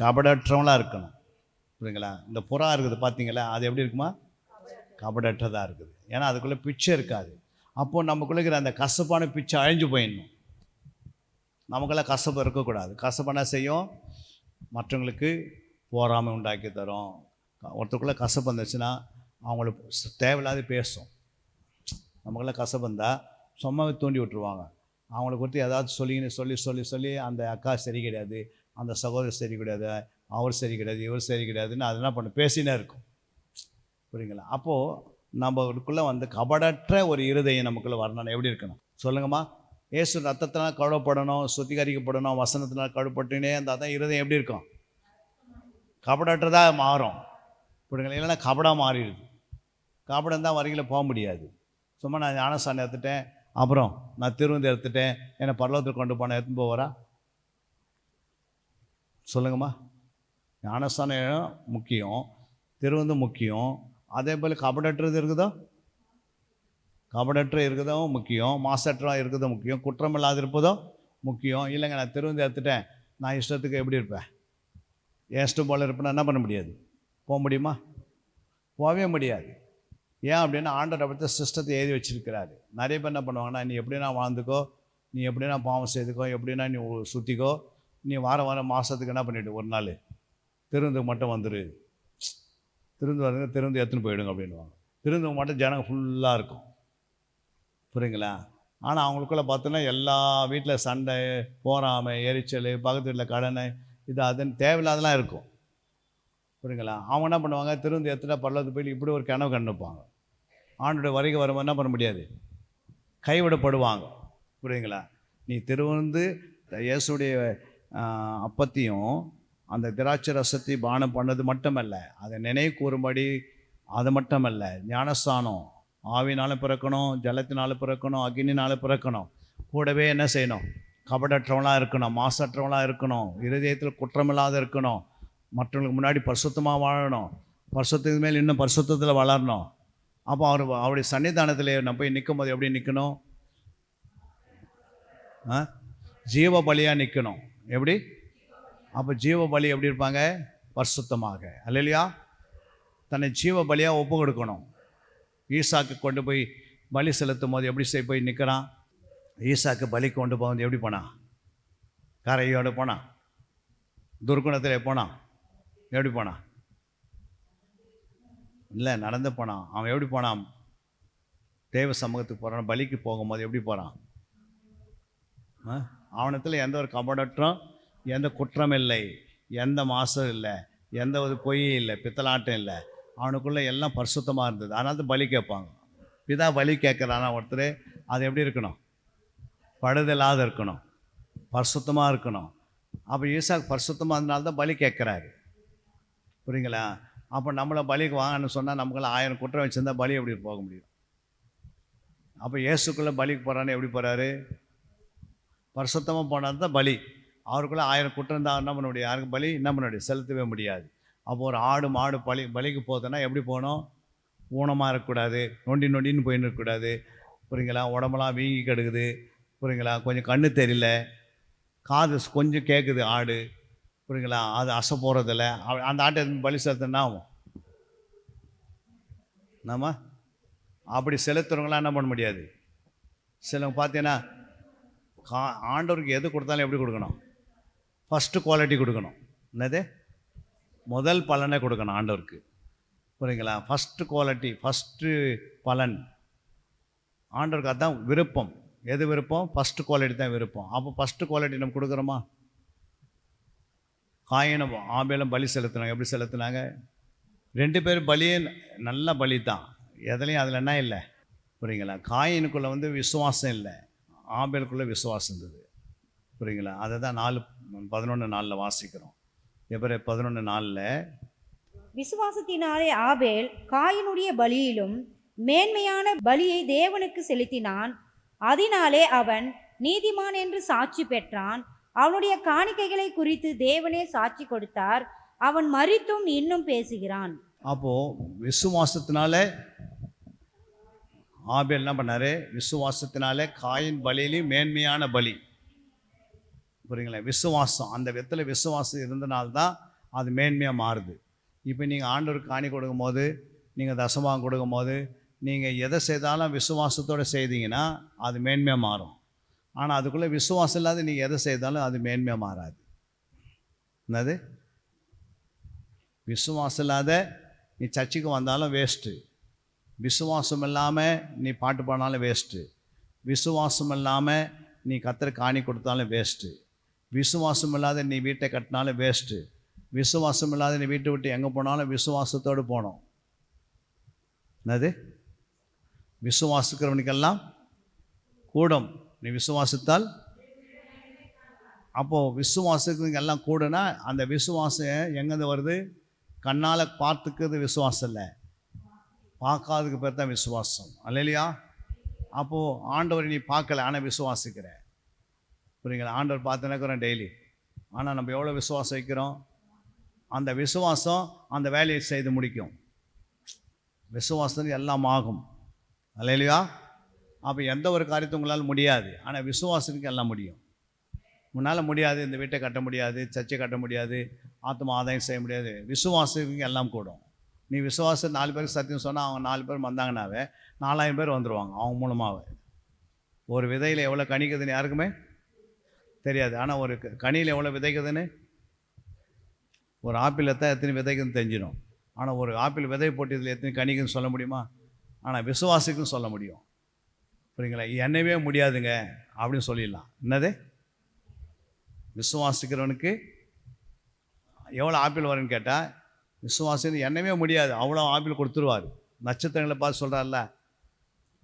கபடற்றவங்களாக இருக்கணும். புரியுங்களா? இந்த புறா இருக்குது பார்த்தீங்களா, அது எப்படி இருக்குமா, கபடற்றதாக இருக்குது. ஏன்னா அதுக்குள்ளே பிச்சை இருக்காது. அப்போது நமக்குள்ளே இருக்கிற அந்த கசப்பான பிச்சை அழிஞ்சு போயிடணும். நமக்கெல்லாம் கசப்பு இருக்கக்கூடாது. கசப்பான செய்யும், மற்றவங்களுக்கு போராமை உண்டாக்கி தரும். ஒருத்தருக்குள்ளே கசப்பு வந்துச்சுன்னா அவங்களுக்கு தேவையில்லாத பேசும். நமக்கெல்லாம் கசப்பு இருந்தால் சும்மாவே தூண்டி விட்டுருவாங்க. அவங்கள குறித்து ஏதாவது சொல்லி அந்த அக்கா சரி கிடையாது, அந்த சகோதரர் சரி கிடையாது, அவர் சரி கிடையாது, இவர் சரி கிடையாதுன்னு அது என்ன பண்ண பேசினே இருக்கும். புரியுங்களா? அப்போது நம்மளுக்குள்ளே வந்து கபடற்ற ஒரு இருதயம் நமக்குள்ளே வரணும். எப்படி இருக்கணும் சொல்லுங்கம்மா? இயேசு ரத்தத்தினால் கழுவப்படணும், சுத்திகரிக்கப்படணும், வசனத்தினால் கழுவப்பட்டுனே இருந்தால் தான் இருதயம் எப்படி இருக்கும், கபடற்றதாக மாறும். புரியுங்களா? இல்லைன்னா கபடாக மாறிடுது. கபடம் தான் வரையில் போக முடியாது. சும்மா நான் ஞானஸ்தானம் எடுத்துட்டேன், அப்புறம் நான் திருவந்து எடுத்துட்டேன், என்னை பரலோகத்தில் கொண்டு போன எடுத்துன்னு போவாரா சொல்லுங்கம்மா? ஞானஸ்தானம் முக்கியம், திருவந்து முக்கியம். அதே போல் கபடற்றது இருக்குதோ, கபடற்ற இருக்குதோ முக்கியம், மாசற்றா இருக்குதோ முக்கியம், குற்றம் இல்லாத இருப்பதோ முக்கியம். இல்லைங்க நான் திருவந்து எடுத்துட்டேன், நான் இஷ்டத்துக்கு எப்படி இருப்பேன், என் இஷ்டம் போல் இருப்பேன்னா என்ன பண்ண முடியாது? போக முடியுமா? போகவே முடியாது. ஏன் அப்படின்னா ஆண்டவர் அப்படி சிஸ்டத்தை எழுதி வச்சிருக்கிறாரு. நிறைய பேர் என்ன பண்ணுவாங்கன்னா, நீ எப்படின்னா வாழ்ந்துக்கோ, நீ எப்படின்னா பாவம் செய்துக்கோ, எப்படின்னா நீ சுற்றிக்கோ, நீ வாரம் மாதத்துக்கு என்ன பண்ணிவிடு, ஒரு நாள் திருந்து மட்டும் வந்துடு, திருந்து வந்துங்க, திருந்து எடுத்துன்னு போயிடுங்க அப்படின்வாங்க. திருந்து மட்டும் ஜனங்க ஃபுல்லாக இருக்கும், புரியுங்களா? ஆனால் அவங்களுக்குள்ளே பார்த்தோன்னா எல்லா வீட்டில் சண்டை, போராமை, எரிச்சல், பக்கத்து வீட்டில் கடனை, இது அதுன்னு தேவையில்லாதெல்லாம் இருக்கும், புரியுங்களா? அவங்க என்ன பண்ணுவாங்க, திருந்து எடுத்துட்டா பல்லது போய் இப்படி ஒரு கனவு கண்டுப்பாங்க. ஆண்டோட வருகை வரும்போது என்ன பண்ண முடியாது, கைவிடப்படுவாங்க, புரியுங்களா? நீ திருவந்து இயேசுடைய அப்பத்தையும் அந்த திராட்சை ரசத்தை பானம் பண்ணது மட்டுமல்ல, அதை நினைவு கூறும்படி அது மட்டுமல்ல, ஞானஸ்தானம் ஆவினாலும் பிறக்கணும், ஜலத்தினாலும் பிறக்கணும், அக்னினாலும் பிறக்கணும். கூடவே என்ன செய்யணும், கபடற்றவங்களாக இருக்கணும், மாசற்றவங்களாக இருக்கணும், இருதயத்தில் குற்றமில்லாத இருக்கணும், மற்றவங்களுக்கு முன்னாடி பரிசுத்தமாக வாழணும், பரிசுத்தத்துக்கு மேல் இன்னும் பரிசுத்தத்தில் வளரணும். அப்போ அவருடைய சன்னிதானத்தில் நம்ம போய் நிற்கும் போது எப்படி நிற்கணும், ஜீவ பலியாக நிற்கணும். எப்படி? அப்போ ஜீவ பலி எப்படி இருப்பாங்க, பரிசுத்தமாக. அல்லேலூயா. தன்னை ஜீவ பலியாக ஒப்பு கொடுக்கணும். ஈசாக்கு கொண்டு போய் பலி செலுத்தும் போது எப்படி போய் நிற்கிறான், ஈசாக்கு பலி கொண்டு போகும்போது எப்படி போனான், கரையோடு போனான், துர்குணத்தில் போனான், எப்படி போனான், இல்லை நடந்து போனான். அவன் எப்படி போனான், தேவ சமூகத்துக்கு போகிறான். பலிக்கு போகும்போது எப்படி போகிறான், அவனத்தில் எந்த ஒரு கபடற்றும், எந்த குற்றம் இல்லை, எந்த மாசம் இல்லை, எந்த ஒரு பொய்யும் இல்லை, பித்தலாட்டம் இல்லை, அவனுக்குள்ளே எல்லாம் பரிசுத்தமாக இருந்தது. அதனால தான் பலி கேட்பாங்க. பிதா பலி கேட்குறானா ஒருத்தர், அது எப்படி இருக்கணும், பழுதலாத இருக்கணும், பரிசுத்தமாக இருக்கணும். அப்போ ஈசாக்கு பரிசுத்தமாக இருந்தனால தான் பலி கேட்குறாரு, புரியுங்களா? அப்போ நம்மளை பலிக்கு வாங்கன்னு சொன்னால் நமக்குள்ள 1000 குற்றம் வச்சுருந்தா பலி எப்படி போக முடியும்? அப்போ இயேசுக்குள்ளே பலிக்கு போகிறான்னு எப்படி போகிறாரு, பரிசுத்தமாக போனால் தான் பலி. அவருக்குள்ளே 1000 குற்றம் இருந்தால் என்ன பண்ண முடியும், யாருக்கு பலி என்ன பண்ண முடியும், செலுத்தவே முடியாது. அப்போ ஒரு ஆடு மாடு பலிக்கு போகுதுன்னா எப்படி போகணும், ஊனமாக இருக்கக்கூடாது, நொண்டின்னு போயின்னு இருக்கக்கூடாது, புரியுங்களா? உடம்பெல்லாம் வீங்கி கிடக்குது, புரியுங்களா? கொஞ்சம் கண்ணு தெரியல, காது கொஞ்சம் கேட்குது ஆடு, புரியுங்களா? அது அசை போகிறதில்ல, அந்த ஆட்டை பலி செலுத்தினா ஆகும். நம்ம அப்படி செலுத்துறவங்களாம் என்ன பண்ண முடியாது. சிலவங்க பார்த்தீங்கன்னா ஆண்டவருக்கு எது கொடுத்தாலும் எப்படி கொடுக்கணும், ஃபஸ்ட்டு குவாலிட்டி கொடுக்கணும். என்னது, முதல் பலனை கொடுக்கணும் ஆண்டவருக்கு, புரியுங்களா? ஃபஸ்ட்டு குவாலிட்டி, ஃபஸ்ட்டு பலன் ஆண்டவருக்கு. அதுதான் விருப்பம். எது விருப்பம், ஃபஸ்ட்டு குவாலிட்டி தான் விருப்பம். அப்போ ஃபஸ்ட்டு குவாலிட்டி நம்ம கொடுக்குறோமா? காயினும் ஆபேலும் பலி செலுத்தினாங்க. எப்படி செலுத்தினாங்க? 2 பேரும் பலியே நல்ல பலி தான், எதுலையும் அதில் என்ன இல்லை, புரியுங்களா? காயினுக்குள்ளே வந்து விசுவாசம் இல்லை, ஆபேலுக்குள்ளே விசுவாசம் இருந்தது, புரியுங்களா? அதை தான் 4:11 வாசிக்கிறோம். எபிரேயர் 11:4 விசுவாசத்தினாலே ஆபேல் காயினுடைய பலியிலும் மேன்மையான பலியை தேவனுக்கு செலுத்தினான், அதனாலே அவன் நீதிமான் என்று சாட்சி பெற்றான். அவனுடைய காணிக்கைகளை குறித்து தேவனே சாட்சி கொடுத்தார், அவன் மரித்தும் இன்னும் பேசுகிறான். அப்போ விசுவாசத்தினாலே ஆபேல் என்ன பண்ணாரு, விசுவாசத்தினாலே காயின் பலியிலையும் மேன்மையான பலி, புரியுங்களா? விசுவாசம், அந்த விதத்தில் விசுவாசம் இருந்தனால்தான் அது மேன்மையாக மாறுது. இப்போ நீங்கள் ஆண்டவருக்கு காணி கொடுக்கும் போது, நீங்கள் தசமாகம் கொடுக்கும் போது, நீங்கள் எதை செய்தாலும் விசுவாசத்தோடு செய்தீங்கன்னா அது மேன்மையாக மாறும். ஆனால் அதுக்குள்ளே விசுவாசம் இல்லாத நீங்கள் எதை செய்தாலும் அது மேன்மையாக மாறாது. என்னது, விசுவாசம் இல்லாத நீ சர்ச்சுக்கு வந்தாலும் வேஸ்ட்டு, விசுவாசம் இல்லாமல் நீ பாட்டு பாடினாலும் வேஸ்ட்டு, விசுவாசம் இல்லாமல் நீ கர்த்தருக்கு காணி கொடுத்தாலும் வேஸ்ட்டு, விசுவாசம் இல்லாத நீ வீட்டை கட்டினாலும் வேஸ்ட்டு, விசுவாசம் இல்லாத நீ வீட்டை விட்டு எங்கே போனாலும் விசுவாசத்தோடு போகணும். என்னது, விசுவாசிக்கிறவனுக்கெல்லாம் கூடும், நீ விசுவாசித்தால். அப்போது விசுவாசத்துக்கு எல்லாம் கூடுனா அந்த விசுவாசம் எங்கேருந்து வருது, கண்ணால் பார்த்துக்கிறது விசுவாசம் இல்லை, பார்க்காததுக்கு பேர் தான் விசுவாசம். அல்லேலூயா. அப்போது ஆண்டவரை நீ பார்க்கல, ஆனால் விசுவாசிக்கிற, புரியுங்களா? ஆண்டவர் பார்த்துனக்குறோம் டெய்லி, ஆனால் நம்ம எவ்வளோ விசுவாசம் வைக்கிறோம், அந்த விசுவாசம் அந்த வேலையை செய்து முடிக்கும். விசுவாசத்துக்கு எல்லாம் ஆகும். அல்லேலூயா. அப்போ எந்த ஒரு காரியத்தை உங்களால் முடியாது, ஆனால் விசுவாசத்துக்கு எல்லாம் முடியும். உன்னால் முடியாது, இந்த வீட்டை கட்ட முடியாது, சர்ச்சை கட்ட முடியாது, ஆத்மா ஆதாயம் செய்ய முடியாது. விசுவாசத்துக்கு எல்லாம் கூடும். நீ விசுவாசம் 4 பேருக்கு சத்தியம் சொன்னால் அவங்க 4 பேர் வந்தாங்கன்னாவே 4000 பேர் வந்துடுவாங்க அவங்க மூலமாகவே. ஒரு விதையில் எவ்வளோ கணிக்குதுன்னு யாருக்குமே தெரியாது, ஆனால் ஒரு கனியில் எவ்வளோ விதைக்குதுன்னு, ஒரு ஆப்பிள் எத்தனை விதைக்குதுன்னு தெரிஞ்சிடும். ஆனால் ஒரு ஆப்பிள் விதை போட்டு இதில் எத்தனை கணிக்குதுன்னு சொல்ல முடியுமா? ஆனால் விசுவாசிக்கும் சொல்ல முடியும். புரியுங்களா? என்னவே முடியாதுங்க அப்படின்னு சொல்லிடலாம். என்னது? விசுவாசிக்கிறவனுக்கு எவ்வளோ ஆப்பிள் வரும்னு கேட்டால், விசுவாசி என்னவே முடியாது, அவ்வளோ ஆப்பிள் கொடுத்துருவார். நட்சத்திரங்களை பார்த்து சொல்கிறார்ல,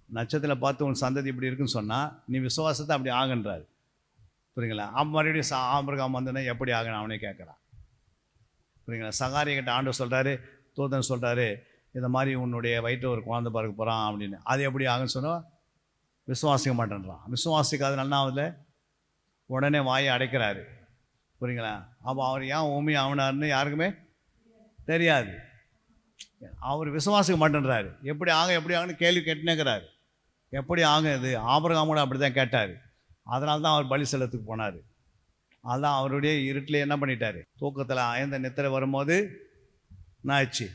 நட்சத்திரங்களை பார்த்து உன் சந்ததி இப்படி இருக்குன்னு சொன்னால் நீ விசுவாசத்தை அப்படி ஆகுன்றார். புரியுங்களா? மறுபடியும் ஆபிரகாம் வந்தோன்னா எப்படி ஆகணும் அவனே கேட்குறான். புரியுங்களா? சகாரியக்கிட்ட ஆண்டவர் சொல்கிறாரு, தூதன் சொல்கிறாரு, இந்த மாதிரி உன்னுடைய வயிற்று ஒரு குழந்தை பிறக்க போகிறான் அப்படின்னு. அது எப்படி ஆகுன்னு சொன்னால் விசுவாசிக்க மாட்டேன்றான். விசுவாசிக்காத நல்லாவதில் உடனே வாயை அடைக்கிறாரு. புரியுங்களா? அப்போ அவர் ஏன் ஊமி ஆகினார்னு யாருக்குமே தெரியாது. அவர் விசுவாசிக்க மாட்டேன்றாரு. எப்படி ஆகுன்னு கேள்வி கேட்டுனேங்கிறாரு. எப்படி ஆகும் இது? ஆபிரகாமோட அப்படி தான் கேட்டார். அதனால தான் அவர் பலி செலுத்துக்கு போனார். அதுதான் அவருடைய இருட்டில் என்ன பண்ணிட்டார், தூக்கத்தில் ஆயந்த நித்திரை வரும்போது என்னாச்சு,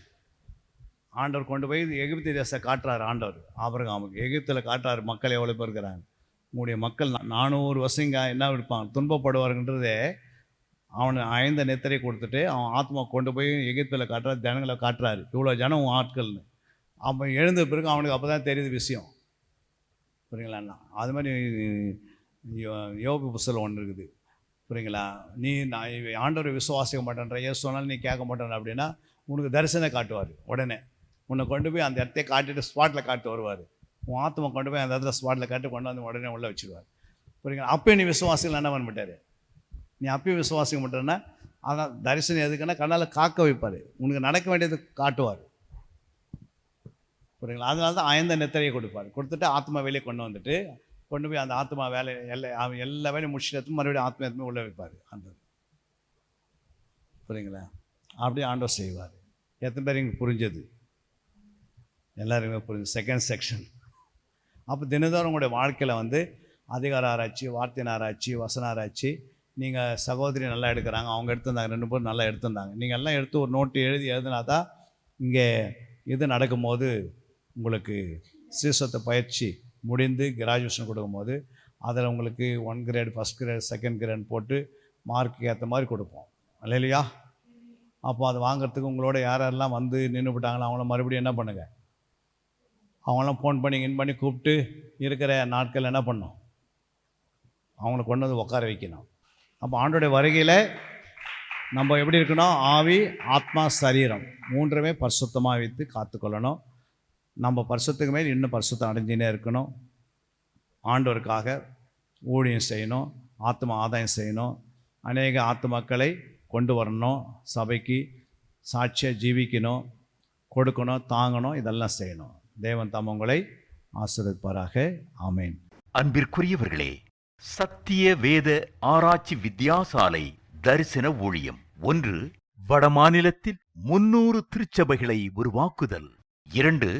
ஆண்டவர் கொண்டு போய் எகிப்து தேசத்தை காட்டுறாரு. ஆண்டவர் ஆபிரகாமுக்கு எகிப்தில் காட்டுறாரு மக்கள் எவ்வளோ பேர் இருக்கிறாங்க. உங்களுடைய மக்கள் 400 வருஷங்க என்ன இருப்பாங்க, துன்பப்படுவாருன்றதே அவனை ஆயந்த நித்திரை கொடுத்துட்டு அவன் ஆத்மா கொண்டு போய் எகிப்தில் காட்டுறாரு, ஜனங்களை காட்டுறாரு, இவ்வளோ ஜனம் ஆட்கள்னு. அவன் எழுந்த பிறகு அவனுக்கு அப்போ தான் தெரியுது விஷயம். புரியுங்களா? அது மாதிரி யோபு புஸ்தகம் ஒன்று இருக்குது. புரியுங்களா? நீ நான் ஆண்டவரை விசுவாசிக்க மாட்டேன்ற, ஏன் சொன்னாலும் நீ கேட்க மாட்டேன் அப்படின்னா உனக்கு தரிசனம் காட்டுவார். உடனே உன்னை கொண்டு போய் அந்த இடத்தையே காட்டிட்டு ஸ்பாட்டில் காட்டு வருவார். உன் ஆத்மா கொண்டு போய் அந்த இடத்துல ஸ்பாட்டில் காட்டி கொண்டு வந்து உடனே உள்ளே வச்சுருவார். புரியுங்களா? அப்போ நீ விசுவாசிகள் என்ன பண்ண மாட்டார். நீ அப்பயும் விசுவாசிக்க மாட்டேன்னா அதான் தரிசனம் எதுக்குன்னா கண்ணால் காக்க வைப்பார், உனக்கு நடக்க வேண்டியது காட்டுவார். புரியுங்களா? அதனால தான் ஆயந்த நித்திரையை கொடுப்பார். கொடுத்துட்டு ஆத்மா வேலையை கொண்டு போய் அந்த ஆத்மா வேலை எல்லா வேலையும் முடிச்சுட்டு மறுபடியும் ஆத்மா எதுவுமே உள்ளே வைப்பார் ஆண்டவர். புரியுங்களா? அப்படியே ஆண்டவர் செய்வார். எத்தனை பேர் இங்கே புரிஞ்சது? எல்லாருமே புரிஞ்சு. Second section. அப்போ தினந்தோறும் உங்களுடைய வாழ்க்கையில் அதிகார ஆராய்ச்சி, வார்த்தையின் ஆராய்ச்சி, வசன ஆராய்ச்சி. நீங்கள் சகோதரி நல்லா எடுக்கிறாங்க, அவங்க எடுத்திருந்தாங்க, 2 பேரும் நல்லா எடுத்திருந்தாங்க, நீங்கள் எல்லாம் எடுத்து ஒரு நோட்டு எழுதினா தான் இங்கே இது நடக்கும்போது உங்களுக்கு சீசத்தை பயிற்சி முடிந்து கிராஜுவேஷன் கொடுக்கும்போது அதில் உங்களுக்கு 1 grade, 1st grade, 2nd grade போட்டு மார்க்கு ஏற்ற மாதிரி கொடுப்போம். இல்லையா? அப்போ அதை வாங்கிறதுக்கு உங்களோட யாரெல்லாம் நின்று விட்டாங்களோ அவங்கள மறுபடியும் என்ன பண்ணுங்கள், அவங்களாம் ஃபோன் பண்ணி கூப்பிட்டு இருக்கிற நாட்கள் என்ன பண்ணோம், அவங்கள கொண்டு வந்து உட்கார வைக்கணும். அப்போ ஆண்டோடைய வருகையில் நம்ம எப்படி இருக்கணும், ஆவி, ஆத்மா, சரீரம் 3மே பரிசுத்தமாக வைத்து காத்துக்கொள்ளணும். நம்ம பரிசுத்துக்கு மேல் இன்னும் பரிசுத்தம் அடைஞ்சினே இருக்கணும். ஆண்டவருக்காக ஊழியம் செய்யணும், ஆத்மா ஆதாயம் செய்யணும், அநேக ஆத்மாக்களை கொண்டு வரணும், சபைக்கு சாட்சியாக ஜீவிக்கணும், கொடுக்கணும், தாங்கணும், இதெல்லாம் செய்யணும். தேவன் தாம் உங்களை ஆசீர்வதிப்பாராக. ஆமேன். அன்பிற்குரியவர்களே, சத்திய வேத ஆராய்ச்சி வித்தியாசாலை தரிசன ஊழியம் 1. வடமாநிலத்தில் 300 திருச்சபைகளை உருவாக்குதல். 2.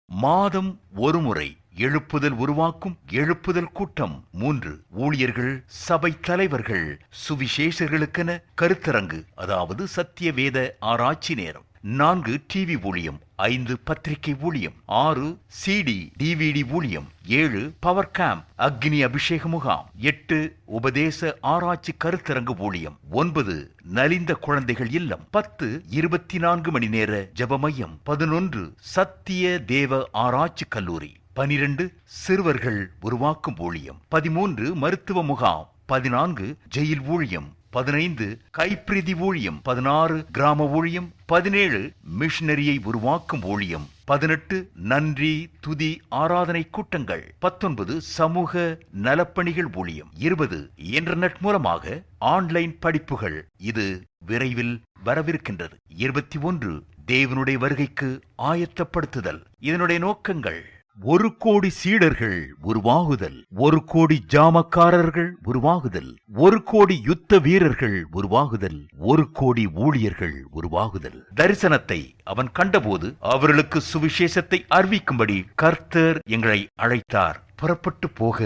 மாதம் ஒருமுறை எழுப்புதல் உருவாக்கும் எழுப்புதல் கூட்டம். 3. ஊழியர்கள், சபை தலைவர்கள், சுவிசேஷர்களுக்கென கருத்தரங்கு, அதாவது சத்திய வேத ஆராய்ச்சி நேரம். 4. டிவி ஊழியம். 5. பத்திரிகை ஊழியம். 6. CD DVD ஊழியம். 7. பவர் கேம்ப் அக்னி அபிஷேக முகாம். 8. உபதேச ஆராய்ச்சி கருத்தரங்கு ஊழியம். 9. நலிந்த குழந்தைகள் இல்லம். 10. 24 மணி நேர ஜெப மையம். 11. சத்திய தேவ ஆராய்ச்சி கல்லூரி. 12. சிறுவர்கள் உருவாக்கும் ஊழியம். 13. மருத்துவ முகாம். 14. ஜெயில் ஊழியம். 15. கைப்பிரதி ஊழியம். 16. கிராம ஊழியம். 17. மிஷனரியை உருவாக்கும் ஊழியம். 18. நன்றி துதி ஆராதனை கூட்டங்கள். 19. சமூக நலப்பணிகள் ஊழியம். 20. இன்டர்நெட் மூலமாக ஆன்லைன் படிப்புகள். இது விரைவில் வரவிருக்கின்றது. 21. தேவனுடைய வருகைக்கு ஆயத்தப்படுத்துதல். இதனுடைய நோக்கங்கள்: 1 கோடி சீடர்கள் உருவாகுதல், 1 கோடி ஜாமக்காரர்கள் உருவாகுதல், 1 கோடி யுத்த வீரர்கள் உருவாகுதல், 1 கோடி ஊழியர்கள் உருவாகுதல். தரிசனத்தை அவன் கண்டபோது அவர்களுக்கு சுவிசேஷத்தை அறிவிக்கும்படி கர்த்தர் எங்களை அழைத்தார். புறப்பட்டு போக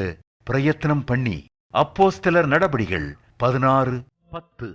பிரயத்தனம் பண்ணி. அப்போஸ்தலர் நடபடிகள் 16:10.